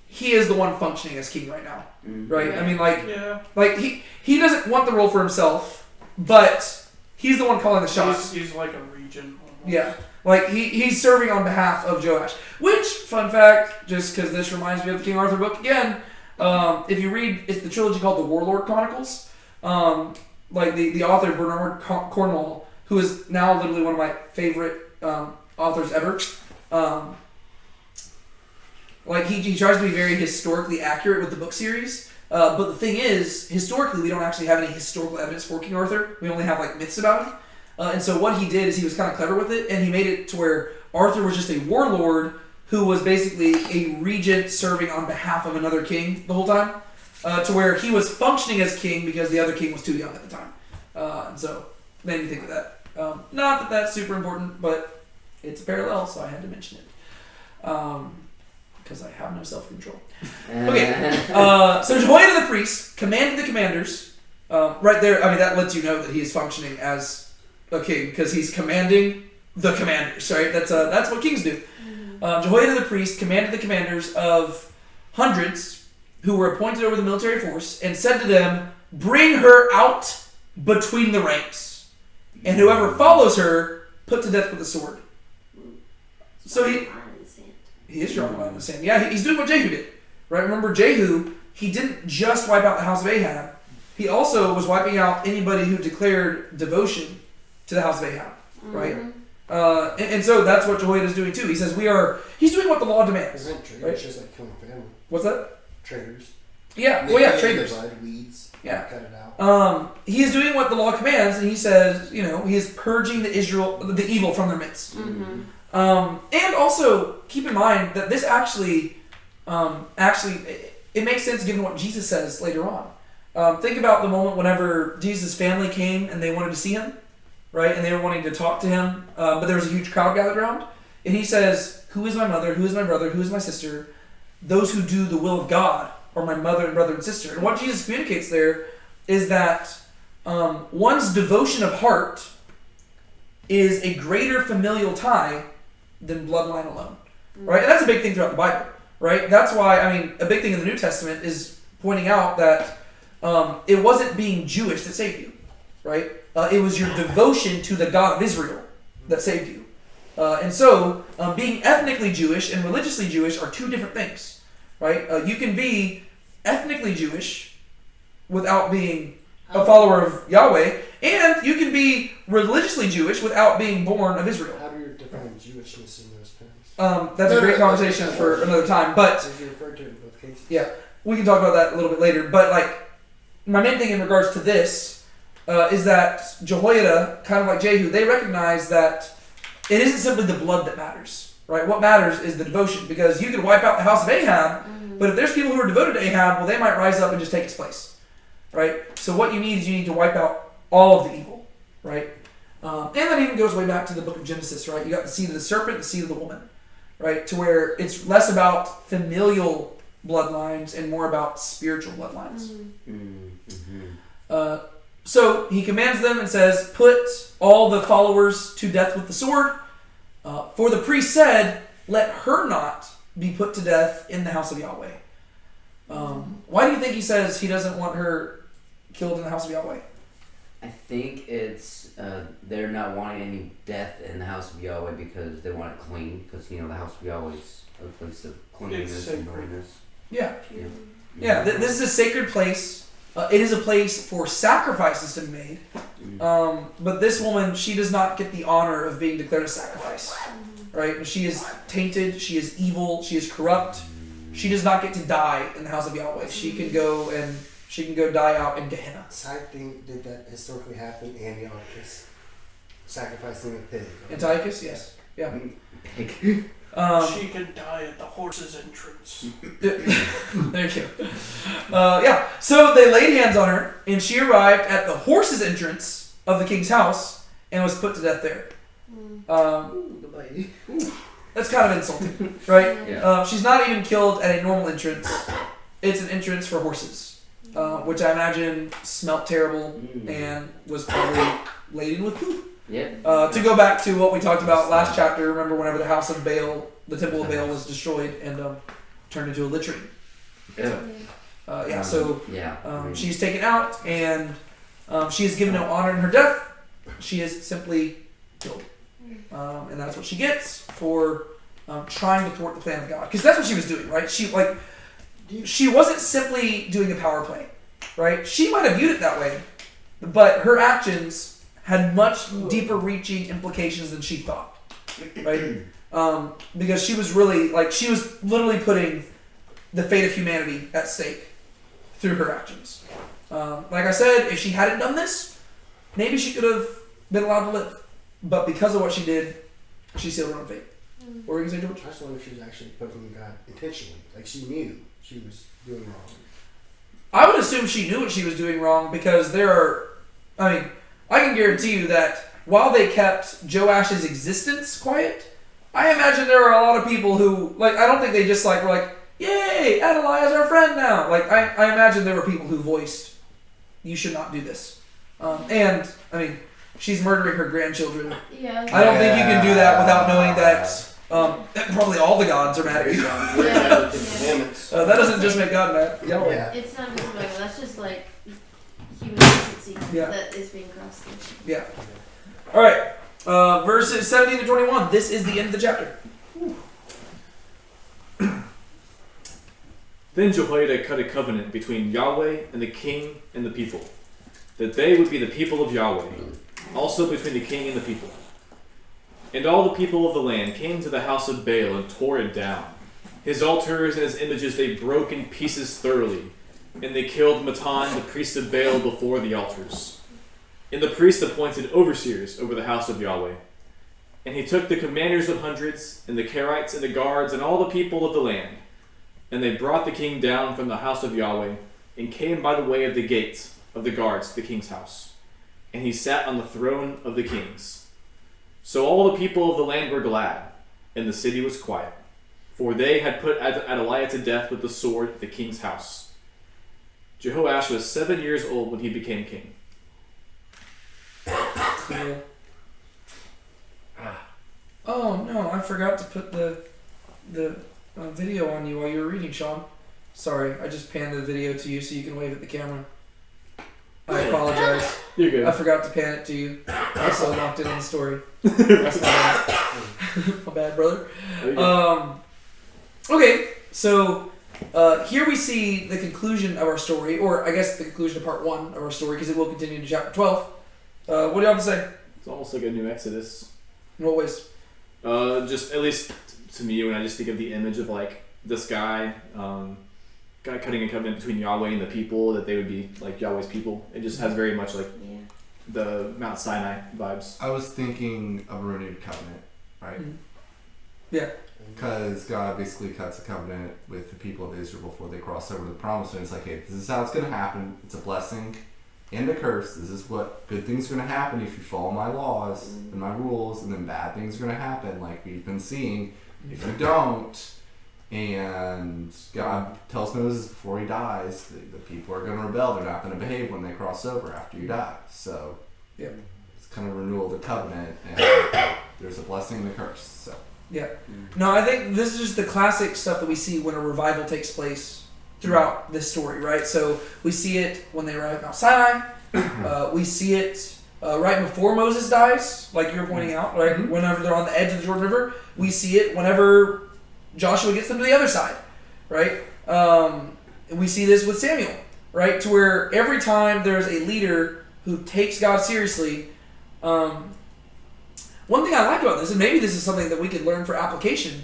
he is the one functioning as king right now, right? I mean, like he doesn't want the role for himself, but he's the one calling the shots. He's like a regent. Almost. Yeah, like he's serving on behalf of Joash. Which, fun fact, just because this reminds me of the King Arthur book again, if you read, it's the trilogy called the Warlord Chronicles. Like the author Bernard Cornwall, who is now literally one of my favorite authors ever. Like he tries to be very historically accurate with the book series, but the thing is, historically we don't actually have any historical evidence for King Arthur. We only have like myths about him. And so what he did is he was kind of clever with it, and he made it to where Arthur was just a warlord who was basically a regent serving on behalf of another king the whole time, to where he was functioning as king because the other king was too young at the time. And so made me think of that. Not that that's super important, but It's a parallel, so I had to mention it. Because I have no self-control. Okay, so Jehoiada the priest commanded the commanders. Right there, I mean, that lets you know that he is functioning as a king, because he's commanding the commanders, right? That's what kings do. Jehoiada the priest commanded the commanders of hundreds who were appointed over the military force and said to them, "Bring her out between the ranks, and whoever follows her, put to death with the sword." So he is drawing a line in the sand. Yeah, he's doing what Jehu did, right? Remember, Jehu, he didn't just wipe out the house of Ahab. He also was wiping out anybody who declared devotion to the house of Ahab, right? And so that's what Jehoiada is doing too. He says he's doing what the law demands. Isn't traitors right? just like killing family? What's that? Traitors. Yeah, well, yeah, traitors. Divide weeds. Yeah. Cut it out. He is doing what the law commands, and he says, he is purging the evil from their midst. And also keep in mind that this actually, it makes sense given what Jesus says later on. Think about the moment whenever Jesus' family came and they wanted to see him, right? And they were wanting to talk to him, but there was a huge crowd gathered around. And he says, "Who is my mother? Who is my brother? Who is my sister? Those who do the will of God are my mother and brother and sister." And what Jesus communicates there is that one's devotion of heart is a greater familial tie than bloodline alone, right? And that's a big thing throughout the Bible, right? That's why, a big thing in the New Testament is pointing out that it wasn't being Jewish that saved you, right? It was your devotion to the God of Israel that saved you. And so, being ethnically Jewish and religiously Jewish are two different things, right? You can be ethnically Jewish without being a follower of Yahweh, and you can be religiously Jewish without being born of Israel. How do you define Jewishness in those terms? That's a great conversation for another time, but You referred to it in both cases. yeah, we can talk about that a little bit later. But my main thing in regards to this is that Jehoiada, kind of like Jehu, they recognize that it isn't simply the blood that matters, right? What matters is the devotion, because you can wipe out the house of Ahab, but if there's people who are devoted to Ahab, well, they might rise up and just take its place, right? So what you need to wipe out all of the evil, right? And that even goes way back to the book of Genesis, right? You got the seed of the serpent, the seed of the woman, right? To where it's less about familial bloodlines and more about spiritual bloodlines. So he commands them and says, "Put all the followers to death with the sword. For the priest said, let her not be put to death in the house of Yahweh." Why do you think he says he doesn't want her killed in the house of Yahweh? I think it's they're not wanting any death in the house of Yahweh because they want it clean. Because the house of Yahweh is a place of cleanliness and holiness. Yeah. This is a sacred place. It is a place for sacrifices to be made. But this woman, she does not get the honor of being declared a sacrifice, right? She is tainted. She is evil. She is corrupt. She does not get to die in the house of Yahweh. She can go die out in Gehenna. Side thing, did that historically happen? Antiochus sacrificing a pig. Antiochus, yes. Yeah. Pig. She can die at the horse's entrance. There you go. Yeah. So they laid hands on her, and she arrived at the horse's entrance of the king's house and was put to death there. That's kind of insulting, right? Yeah. She's not even killed at a normal entrance. It's an entrance for horses, which I imagine smelt terrible and was probably laden with poop. Yep. To go back to what we talked about last chapter, remember whenever the house of Baal, the temple of Baal, was destroyed and turned into a latrine. She's taken out, and she is given no honor in her death. She is simply killed. And that's what she gets for trying to thwart the plan of God. Because that's what she was doing, right? She wasn't simply doing a power play, right? She might have viewed it that way, but her actions had much deeper reaching implications than she thought, right? Because she was literally putting the fate of humanity at stake through her actions. Like I said, if she hadn't done this, maybe she could have been allowed to live. But because of what she did, she sealed her own fate. What were you going to say, George? I just wonder if she was actually poking God intentionally. Like she knew she was doing wrong. I would assume she knew what she was doing wrong, because I can guarantee you that while they kept Joash's existence quiet, I imagine there are a lot of people who, like, I don't think they just, like, were like, yay, Athaliah is our friend now. Like, I imagine there were people who voiced, you should not do this. And, I mean, she's murdering her grandchildren. Yeah. I don't think you can do that without knowing that probably all the gods are mad at you. Yeah. That doesn't just make God mad. Yeah. It's not just Bible. That's just like human decency Yeah. that is being crossed. Yeah. All right. Verses 17 to 21. This is the end of the chapter. Then Jehoiada cut a covenant between Yahweh and the king and the people, that they would be the people of Yahweh, also between the king and the people. And all the people of the land came to the house of Baal and tore it down. His altars and his images they broke in pieces thoroughly, and they killed Matan, the priest of Baal, before the altars. And the priest appointed overseers over the house of Yahweh. And he took the commanders of hundreds, and the Kerites and the guards, and all the people of the land. And they brought the king down from the house of Yahweh, and came by the way of the gates of the guards to the king's house. And he sat on the throne of the kings. So all the people of the land were glad, and the city was quiet, for they had put Athaliah to death with the sword at the king's house. Jehoash was 7 years old when he became king. Cool. Oh no, I forgot to put the video on you while you were reading, Sean. Sorry, I just panned the video to you so you can wave at the camera. I apologize. You're good. I forgot to pan it to you. I was so locked in on the story. That's my bad. My bad, brother. Okay, so here we see the conclusion of our story, or I guess the conclusion of part 1 of our story, because it will continue to chapter 12. What do you have to say? It's almost like a new Exodus. In what ways? Just at least to me, when I just think of the image of like this guy cutting a covenant between Yahweh and the people, that they would be like Yahweh's people. It just has very much like the Mount Sinai vibes. I was thinking of a renewed covenant, right? Mm-hmm. Yeah. Because God basically cuts a covenant with the people of Israel before they cross over to the promised land. It's like, hey, this is how it's going to happen. It's a blessing and a curse. This is what good things are going to happen if you follow my laws and my rules, and then bad things are going to happen, like we've been seeing if you don't. And God tells Moses before he dies that the people are going to rebel. They're not going to behave when they cross over after you die. So it's kind of renewal of the covenant, and there's a blessing and a curse. So. Yeah. No, I think this is just the classic stuff that we see when a revival takes place throughout this story, right? So we see it when they arrive at Mount Sinai. We see it right before Moses dies, like you were pointing out, right? Mm-hmm. Whenever they're on the edge of the Jordan River. We see it whenever Joshua gets them to the other side, right? And we see this with Samuel, right? To where every time there's a leader who takes God seriously, one thing I like about this, and maybe this is something that we could learn for application,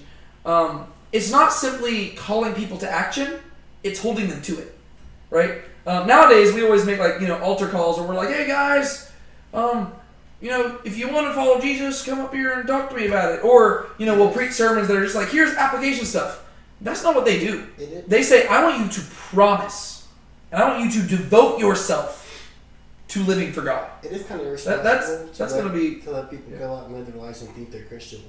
it's not simply calling people to action, it's holding them to it, right? Nowadays, we always make altar calls where we're like, hey guys, if you want to follow Jesus, come up here and talk to me about it. Or, we'll preach sermons that are just like, here's application stuff. That's not what they do. They say, I want you to promise, and I want you to devote yourself to living for God. It is kind of irresponsible that's going to be to let people go out and live their lives and think they're Christian.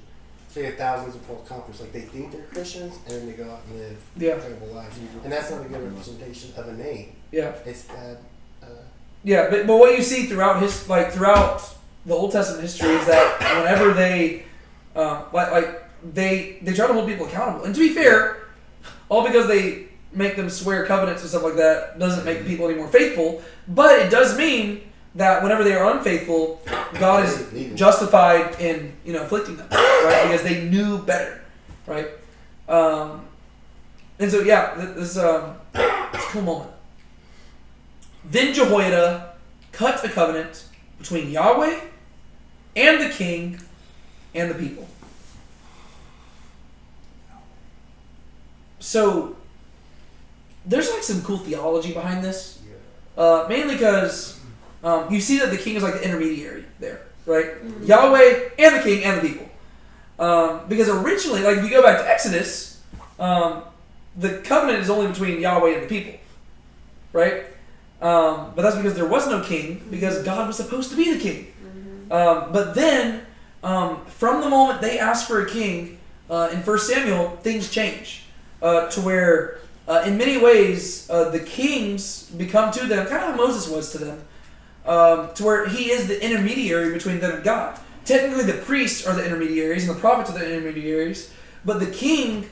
So you have thousands of false converts, like they think they're Christians, and then they go out and live terrible lives. And that's not a good representation of a name. Yeah. It's bad. But what you see throughout throughout the Old Testament history is that whenever they they try to hold people accountable. And to be fair, all because they make them swear covenants and stuff like that doesn't make people any more faithful. But it does mean that whenever they are unfaithful, God is justified in afflicting them, right? Because they knew better, right? And so this is a cool moment. Then Jehoiada cut a covenant between Yahweh and the king and the people. So there's some cool theology behind this. Mainly because you see that the king is like the intermediary there, right? Mm-hmm. Yahweh and the king and the people. Because originally, if you go back to Exodus, the covenant is only between Yahweh and the people, right? But that's because there was no king, because God was supposed to be the king. Mm-hmm. But then from the moment they ask for a king in 1 Samuel, things change to where, in many ways, the kings become to them kind of how Moses was to them, to where he is the intermediary between them and God. Technically, the priests are the intermediaries and the prophets are the intermediaries, but the king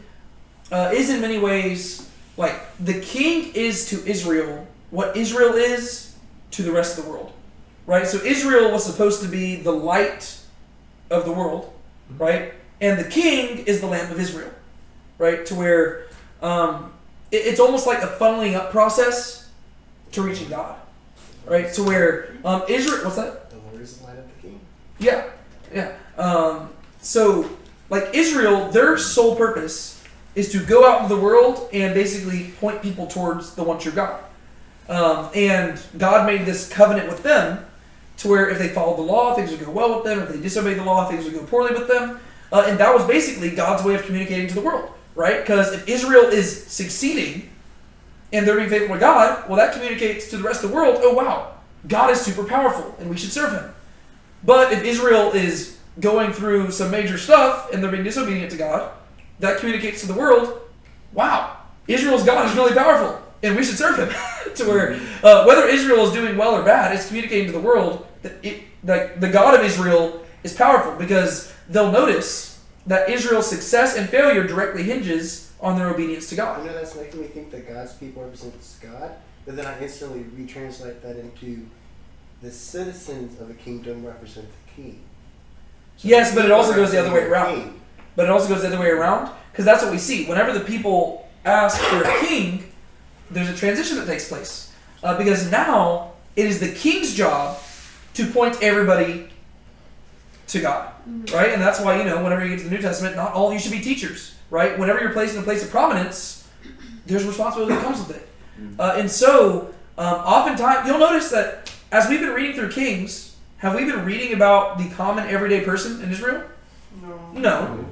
is in many ways like the king is to Israel what Israel is to the rest of the world, right? So Israel was supposed to be the light of the world, right? And the king is the lamp of Israel, right? To where it's almost like a funneling up process to reaching God, right? To where Israel, what's that? The Lord is the light of the king. Yeah, yeah. So, like Israel, their sole purpose is to go out into the world and basically point people towards the one true God. And God made this covenant with them to where if they followed the law, things would go well with them. If they disobeyed the law, things would go poorly with them. And that was basically God's way of communicating to the world, right? Because if Israel is succeeding and they're being faithful to God, well, that communicates to the rest of the world, oh, wow, God is super powerful and we should serve him. But if Israel is going through some major stuff and they're being disobedient to God, that communicates to the world, wow, Israel's God is really powerful and we should serve him. To where whether Israel is doing well or bad, it's communicating to the world that the God of Israel is powerful, because they'll notice that Israel's success and failure directly hinges on their obedience to God. I know that's making me think that God's people represents God, but then I instantly retranslate that into the citizens of a kingdom represent the king. So yes, but it also goes the other way around. king. But it also goes the other way around, because that's what we see. Whenever the people ask for a king, there's a transition that takes place. Because now it is the king's job to point everybody to God, right? And that's why, whenever you get to the New Testament, not all of you should be teachers, right? Whenever you're placed in a place of prominence, there's responsibility that comes with it. And so, oftentimes, you'll notice that as we've been reading through Kings, have we been reading about the common everyday person in Israel? No.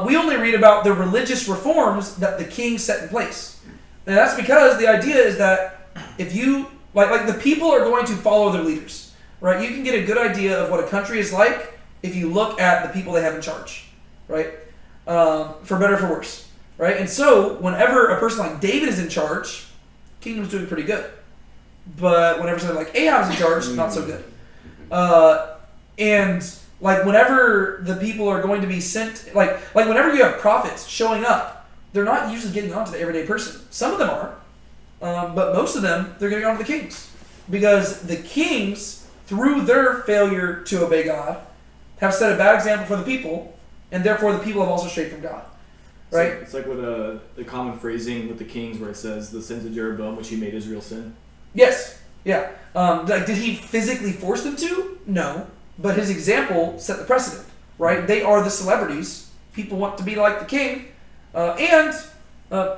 We only read about the religious reforms that the king set in place. And that's because the idea is that if you, like the people are going to follow their leaders, right? You can get a good idea of what a country is like if you look at the people they have in charge, right? For better or for worse, right? And so whenever a person like David is in charge, kingdom's doing pretty good. But whenever somebody like Ahab's in charge, not so good. And like whenever the people are going to be sent, like whenever you have prophets showing up, they're not usually getting on to the everyday person. Some of them are, but most of them, they're getting on to the kings. Because the kings, through their failure to obey God, have set a bad example for the people, and therefore the people have also strayed from God. Right? It's like what the common phrasing with the kings where it says, the sins of Jeroboam, which he made Israel sin. Yes. Yeah. Did he physically force them to? No. But his example set the precedent. Right? They are the celebrities. People want to be like the king. And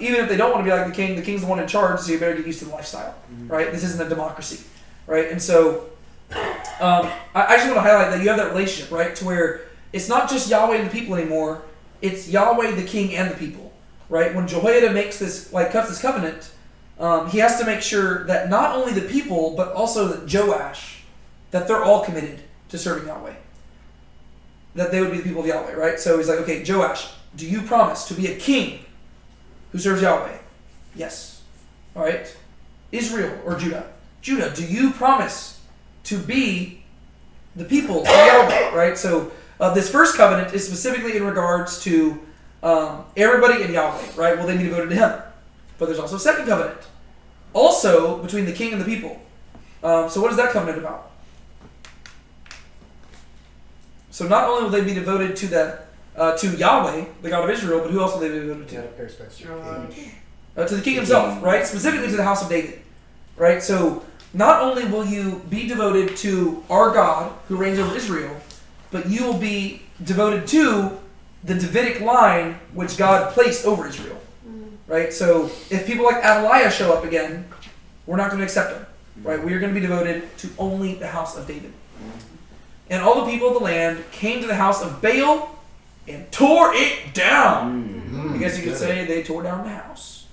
even if they don't want to be like the king's the one in charge, so you better get used to the lifestyle, right? This isn't a democracy, right? And so I just want to highlight that you have that relationship, right, to where it's not just Yahweh and the people anymore, it's Yahweh, the king, and the people, right? When Jehoiada makes this, cuts this covenant, he has to make sure that not only the people, but also that Joash, that they're all committed to serving Yahweh. That they would be the people of Yahweh, right? So he's like, okay, Joash, do you promise to be a king who serves Yahweh? Yes. All right. Israel or Judah? Judah, do you promise to be the people of Yahweh? Right? So this first covenant is specifically in regards to everybody in Yahweh. Right? Will they be devoted to him? But there's also a second covenant. Also between the king and the people. So what is that covenant about? So not only will they be devoted to Yahweh, the God of Israel, but who else will they be devoted to? To the king himself, right? Specifically to the house of David, right? So not only will you be devoted to our God, who reigns over Israel, but you will be devoted to the Davidic line which God placed over Israel, right? So if people like Athaliah show up again, we're not going to accept them, right? We are going to be devoted to only the house of David. And all the people of the land came to the house of Baal and tore it down. I guess you could say they tore down the house.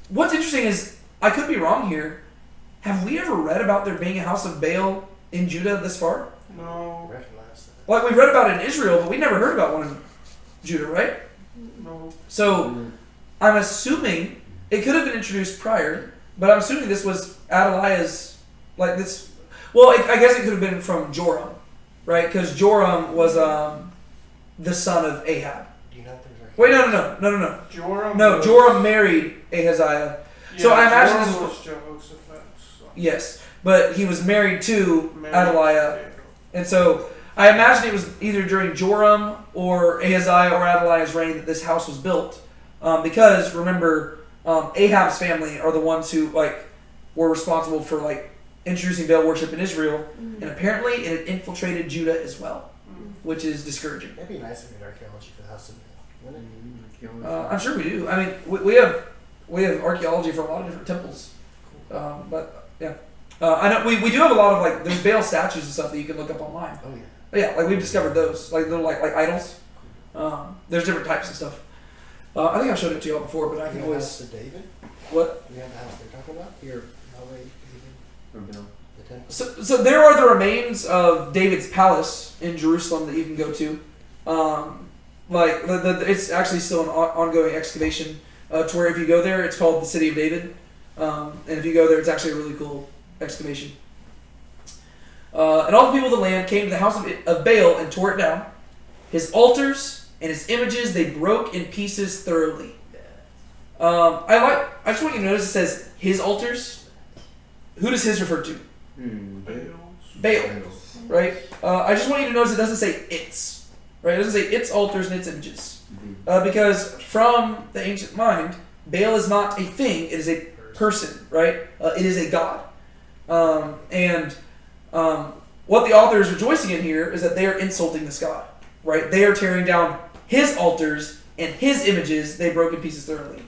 What's interesting is, I could be wrong here, have we ever read about there being a house of Baal in Judah this far? No. Recognize that. Like we've read about it in Israel, but we never heard about one in Judah, right? No. So I'm assuming it could have been introduced prior, but I'm assuming this was Athaliah's, like this. Well, I guess it could have been from Joram, right? Because Joram was the son of Ahab. Do you know if there's Wait, no. Joram. No, Joram married Ahaziah. Yeah, So I imagine Joram this was was Jehoshaphat's son. yes, but he was married to Married Athaliah, to- and so I imagine it was either during Joram or Ahaziah or Athaliah's reign that this house was built, because remember, Ahab's family are the ones who were responsible for introducing Baal worship in Israel, and apparently it had infiltrated Judah as well, which is discouraging. It'd be nice if we had archaeology for the house of Baal, wouldn't it? I'm sure we do. I mean, we have archaeology for a lot of different temples, but yeah, I know we do have a lot of there's Baal statues and stuff that you can look up online. Oh yeah. But yeah, we've discovered those little like idols. There's different types of stuff. I think I showed it to y'all before, but I can The always house of David. what. We have the house they're talking about here. Yahweh, David, the temple. So there are the remains of David's palace in Jerusalem that you can go to. It's actually still an ongoing excavation. To where if you go there, it's called the City of David, and if you go there, it's actually a really cool excavation. And all the people of the land came to the house of Baal and tore it down. His altars and his images they broke in pieces thoroughly. I just want you to notice it says his altars. Who does his refer to? Baal, right? I just want you to notice it doesn't say its, right? It doesn't say its altars and its images, because from the ancient mind, Baal is not a thing; it is a person, right? It is a god, what the author is rejoicing in here is that they are insulting this god, right? They are tearing down his altars and his images. They broke in pieces thoroughly,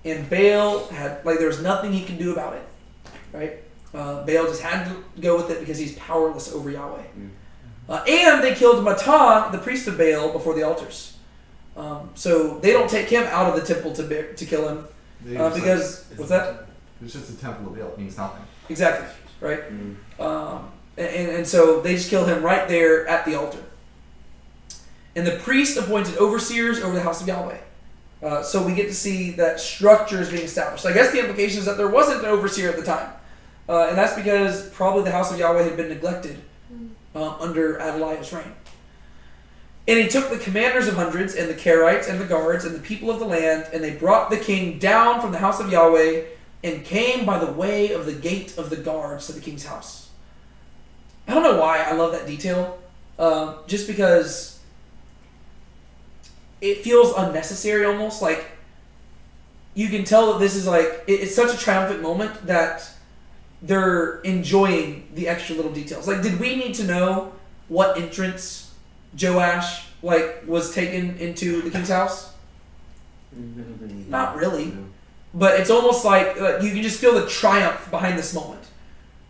and Baal had there was nothing he could do about it, right? Baal just had to go with it because he's powerless over Yahweh. And they killed Matan, the priest of Baal, before the altars. So they don't take him out of the temple to kill him, because what's that? It's just a temple of Baal. It means nothing. Exactly, right? And so they just kill him right there at the altar. And the priest appointed overseers over the house of Yahweh. So we get to see that structure is being established. I guess the implication is that there wasn't an overseer at the time. And that's because probably the house of Yahweh had been neglected under Athaliah's reign. And he took the commanders of hundreds and the Karites and the guards and the people of the land, and they brought the king down from the house of Yahweh and came by the way of the gate of the guards to the king's house. I don't know why I love that detail. Just because it feels unnecessary almost. You can tell that this is it's such a triumphant moment that they're enjoying the extra little details. Did we need to know what entrance Joash was taken into the king's house? Not really. But it's almost like you can just feel the triumph behind this moment,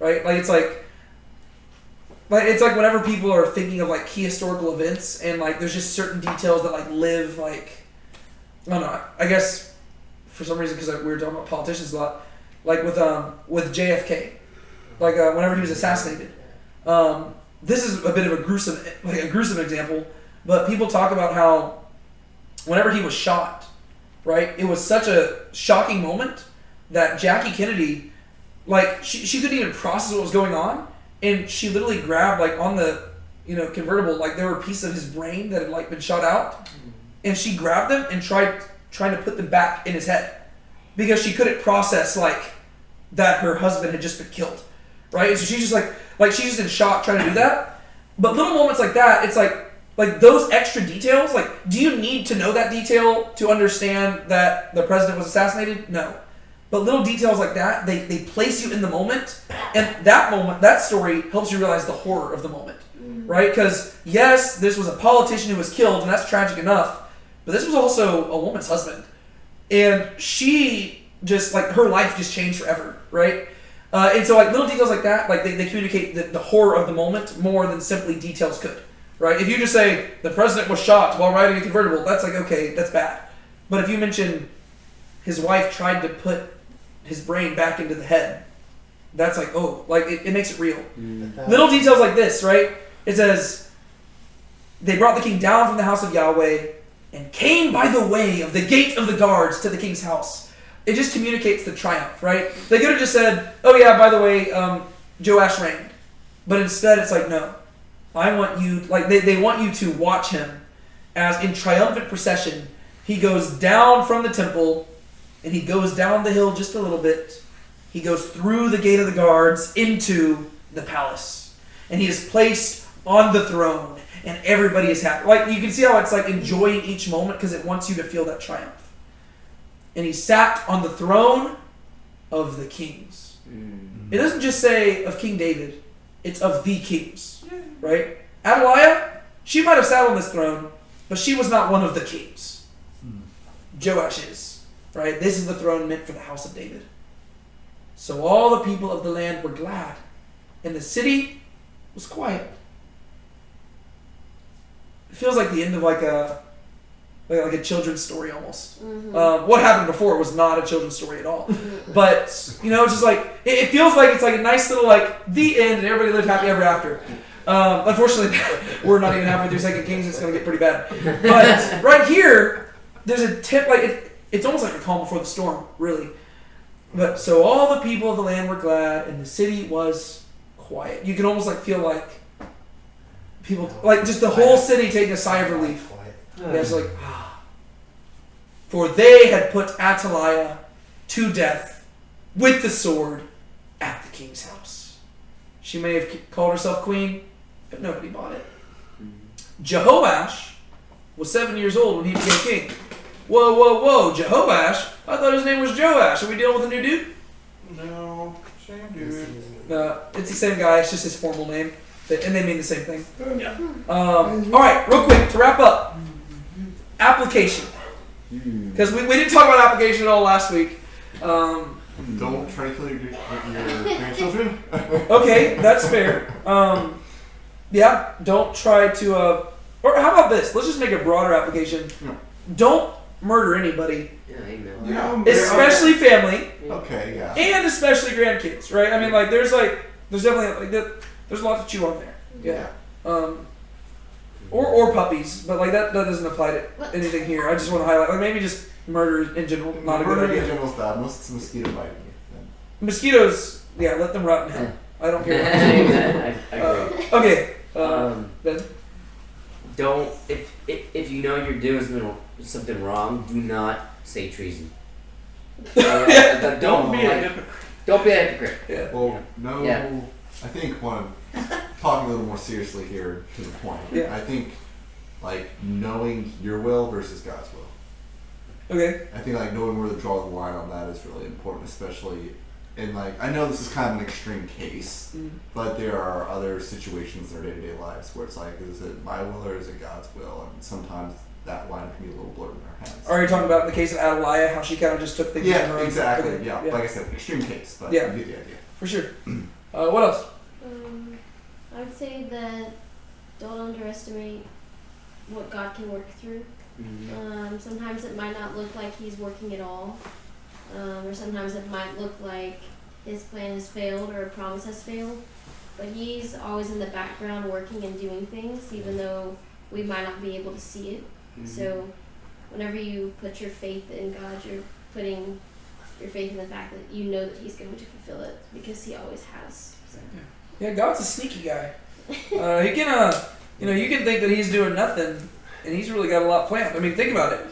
right? It's like whenever people are thinking of key historical events, and there's just certain details that live I don't know. I guess for some reason, because we were talking about politicians a lot, with JFK, whenever he was assassinated. This is a bit of a gruesome example, but people talk about how whenever he was shot, right, it was such a shocking moment that Jackie Kennedy, she couldn't even process what was going on, and she literally grabbed on the convertible, there were pieces of his brain that had been shot out, and she grabbed them and trying to put them back in his head because she couldn't process that her husband had just been killed, right? And so she's just she's just in shock trying to do that. But little moments like that, it's like those extra details. Do you need to know that detail to understand that the president was assassinated? No. But little details like that, they place you in the moment, and that story helps you realize the horror of the moment, right? Because yes, this was a politician who was killed, and that's tragic enough, but this was also a woman's husband, and she just her life just changed forever, right? And so little details like that, they communicate the horror of the moment more than simply details could, right? If you just say the president was shot while riding a convertible, that's okay, that's bad. But if you mention his wife tried to put his brain back into the head, That's like, oh, like it makes it real. Mm. Little details like this, right? It says, they brought the king down from the house of Yahweh and came by the way of the gate of the guards to the king's house. It just communicates the triumph, right? They could have just said, oh yeah, by the way, Joash reigned. But instead it's like, no. I want you, like they want you to watch him as in triumphant procession, he goes down from the temple and he goes down the hill just a little bit. He goes through the gate of the guards into the palace. And he is placed on the throne and everybody is happy. Like you can see how it's like enjoying each moment because it wants you to feel that triumph. And he sat on the throne of the kings. It doesn't just say of King David. It's of the kings. Right? Athaliah, she might have sat on this throne, but she was not one of the kings. Joash is. Right? This is the throne meant for the house of David. So all the people of the land were glad. And the city was quiet. It feels like the end of like a children's story almost. What happened before was not a children's story at all. But, it's just like, it feels like it's like a nice little like, the end and everybody lived happy ever after. Unfortunately, we're not even halfway through 2 Kings, it's going to get pretty bad. But right here, there's a tip, like, it's almost like a calm before the storm, really. But, so all the people of the land were glad and the city was quiet. You can almost like feel like people, like just the whole city taking a sigh of relief. And it's like, for they had put Athaliah to death with the sword at the king's house. She may have called herself queen, but nobody bought it. Jehoash was 7 years old when he became king. Whoa, Jehoash? I thought his name was Joash. Are we dealing with a new dude? No, same dude. It's the same guy, it's just his formal name. And they mean the same thing. Yeah. Alright, real quick, to wrap up. Application. Because we didn't talk about application at all last week. Don't try to kill your grandchildren. Okay, that's fair. Yeah, don't try to... or how about this? Let's just make a broader application. Yeah. Don't murder anybody. Yeah, amen. Yeah, especially family. Okay, yeah. And especially grandkids, right? I mean, like, there's definitely, like, there's a lot to chew on there. Yeah. Or puppies, but like that doesn't apply to anything here. I just want to highlight, like maybe just murder in general, not a good idea. Murder in general is bad, unless it's a mosquito biting you. Mosquitoes, yeah, let them rot in hell. I don't care. I agree. Okay. Ben? Don't if you know you're doing something wrong, do not say treason. Don't be a hypocrite. Don't be a hypocrite. Yeah. Well, no. Yeah. I think talking a little more seriously here to the point. Yeah. I think like knowing your will versus God's will. Okay. I think like knowing where to draw the line on that is really important, especially in like I know this is kind of an extreme case, but there are other situations in our day-to-day lives where it's like, is it my will or is it God's will? And sometimes that line can be a little blurred in our heads. Are you talking about the case of Athaliah, how she kind of just took things in her own? Exactly. Okay. Yeah, like I said, extreme case, but Yeah. you get the idea. For sure. What else? I would say that don't underestimate what God can work through. Sometimes it might not look like He's working at all, or sometimes it might look like His plan has failed or a promise has failed, but He's always in the background working and doing things, even though we might not be able to see it. So whenever you put your faith in God, you're putting your faith in the fact that you know that He's going to fulfill it, because He always has. So. Yeah, God's a sneaky guy. He can, you can think that He's doing nothing, and He's really got a lot planned. I mean, think about it.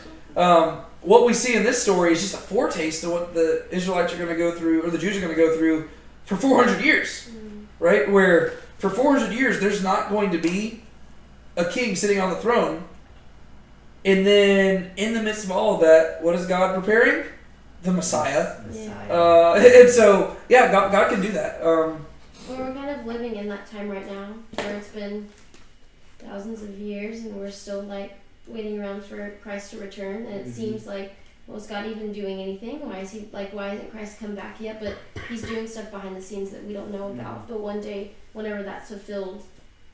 What we see in this story is just a foretaste of what the Israelites are going to go through, or the Jews are going to go through for 400 years, right? Where for 400 years, there's not going to be a king sitting on the throne. And then in the midst of all of that, what is God preparing? The Messiah. And so, yeah, God can do that. We're kind of living in that time right now, where it's been thousands of years, and we're still like waiting around for Christ to return. And it seems like, well, is God even doing anything? Why hasn't Christ come back yet? But He's doing stuff behind the scenes that we don't know about. But one day, whenever that's fulfilled,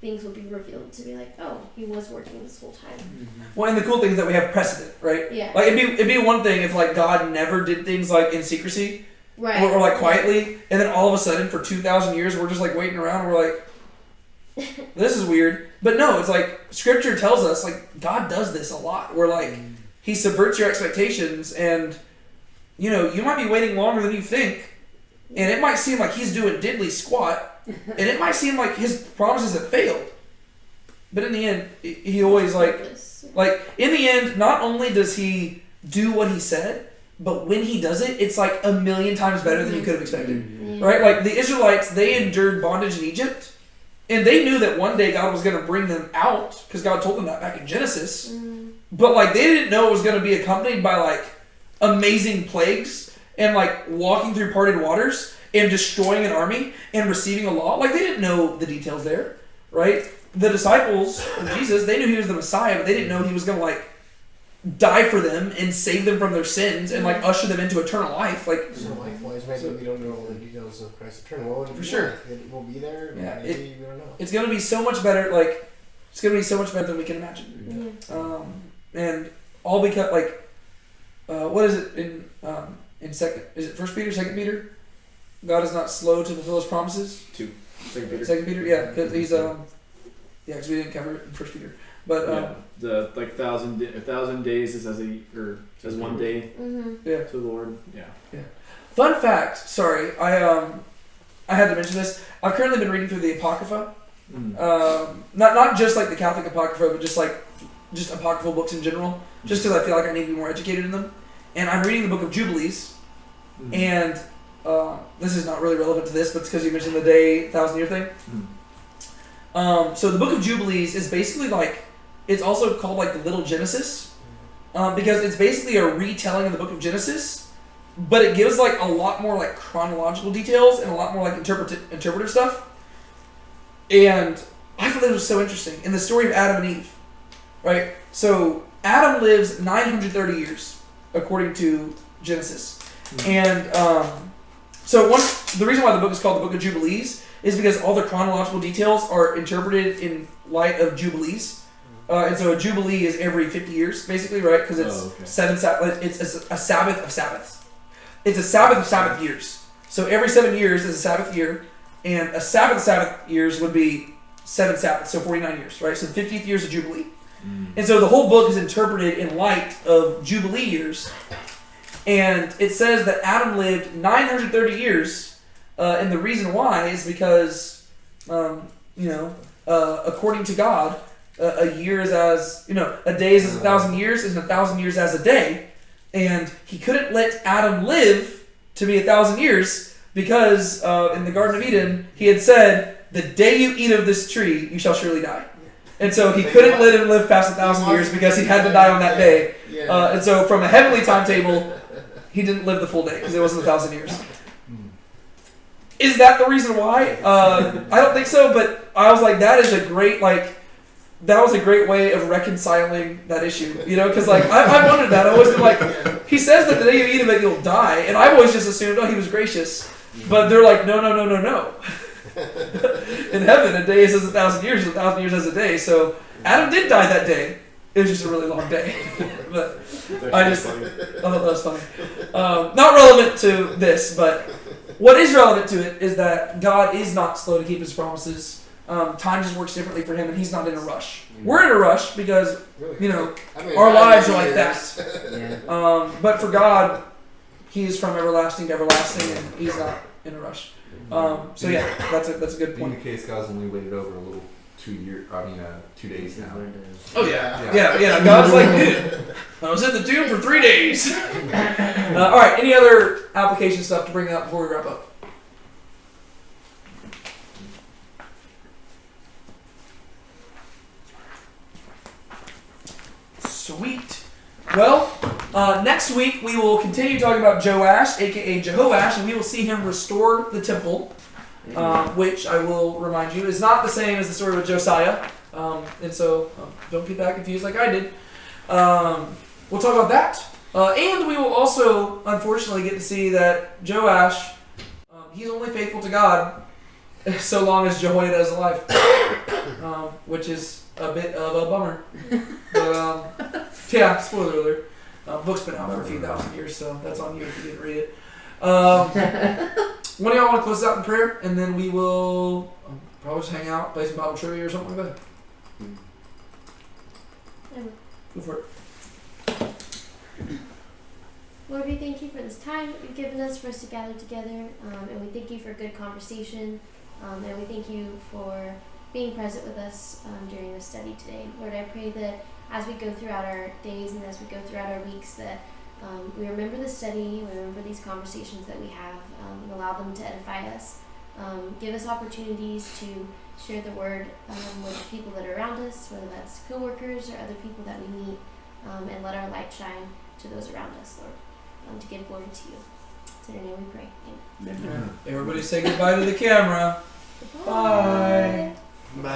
things will be revealed to be like, oh, He was working this whole time. Well, and the cool thing is that we have precedent, right? Yeah. Like it'd be one thing if like God never did things like in secrecy, Right. or like quietly, and then all of a sudden for 2,000 years we're just like waiting around and we're like, this is weird. But no, it's like Scripture tells us like God does this a lot. Where like He subverts your expectations, and you know you might be waiting longer than you think, and it might seem like He's doing diddly squat, and it might seem like His promises have failed. But in the end, He always like in the end, not only does He do what He said, but when He does it, it's like a million times better than you could have expected. Right? Like the Israelites, they endured bondage in Egypt, and they knew that one day God was going to bring them out, because God told them that back in Genesis. But like they didn't know it was going to be accompanied by like amazing plagues and like walking through parted waters and destroying an army and receiving a law. Like they didn't know the details there, right? The disciples of Jesus, they knew He was the Messiah, but they didn't know He was going to like die for them and save them from their sins and like usher them into eternal life. Like, so likewise, maybe we don't know all the details of Christ's return. Well, for sure, it will be there. Yeah, maybe we don't know. It's going to be so much better. Like, it's going to be so much better than we can imagine. And all because like, what is it in second? Is it 1 Peter, 2 Peter? God is not slow to fulfill His promises. 2 Peter. 2 Peter, yeah, because He's because we didn't cover it in 1 Peter, but the like 1,000 days is as one day yeah to the Lord. Yeah. Fun fact. Sorry, I had to mention this. I've currently been reading through the Apocrypha. Not just like the Catholic Apocrypha, but just apocryphal books in general. Just because I feel like I need to be more educated in them. And I'm reading the Book of Jubilees, and this is not really relevant to this, but it's because you mentioned the day 1,000-year thing. So the Book of Jubilees is basically like, it's also called like the Little Genesis, because it's basically a retelling of the Book of Genesis, but it gives like a lot more like chronological details and a lot more like interpretive stuff. And I thought that was so interesting. In the story of Adam and Eve, right? So Adam lives 930 years, according to Genesis. And so the reason why the book is called the Book of Jubilees is because all the chronological details are interpreted in light of Jubilees. And so a Jubilee is every 50 years, basically, right? Because it's it's a Sabbath of Sabbaths. It's a Sabbath of Sabbath years. So every 7 years is a Sabbath year, and a Sabbath of Sabbath years would be 7 Sabbaths, so 49 years, right? So the 50th year is a Jubilee. And so the whole book is interpreted in light of Jubilee years. And it says that Adam lived 930 years, and the reason why is because, according to God, a year is as, a day is as 1,000 years, and 1,000 years as a day. And He couldn't let Adam live to be 1,000 years because in the Garden of Eden, He had said, "The day you eat of this tree, you shall surely die." And so He couldn't let him live past 1,000 years because he had to die on that day. And so from a heavenly timetable, He didn't live the full day because it wasn't 1,000 years. Is that the reason why? I don't think so, but I was like, that was a great way of reconciling that issue, because like I wondered that. I always been like, He says that the day you eat of it, you'll die, and I've always just assumed, He was gracious, but they're like, no. In heaven, a day is as 1,000 years, 1,000 years as a day. So Adam did die that day. It was just a really long day. But I thought that was funny. Not relevant to this, but what is relevant to it is that God is not slow to keep His promises. Time just works differently for Him, and He's not in a rush. We're in a rush because, our lives are like that. But for God, He is from everlasting to everlasting, and He's not in a rush. So yeah, that's a good point. In the case, God's only waited over a little 2 days now. Oh yeah. God's like, dude, I was in the tomb for 3 days. All right. Any other application stuff to bring up before we wrap up? Sweet. Well, next week we will continue talking about Joash, aka Jehoash, and we will see him restore the temple, which I will remind you is not the same as the story with Josiah. And so don't get that confused like I did. We'll talk about that. And we will also, unfortunately, get to see that Joash, he's only faithful to God so long as Jehoiada is alive, which is a bit of a bummer. But, yeah, spoiler alert. Book's been out for a few thousand years, so that's on you if you didn't read it. One of y'all want to close out in prayer, and then we will probably just hang out, play some Bible trivia or something like that. Go for it. Lord, we thank you for this time that you've given us for us to gather together, and we thank you for good conversation, and we thank you for being present with us during the study today. Lord, I pray that as we go throughout our days and as we go throughout our weeks, that we remember the study, we remember these conversations that we have, and allow them to edify us. Give us opportunities to share the word with people that are around us, whether that's coworkers or other people that we meet, and let our light shine to those around us, Lord, to give glory to you. It's in your name we pray. Amen. Everybody say goodbye to the camera. Bye. Bye.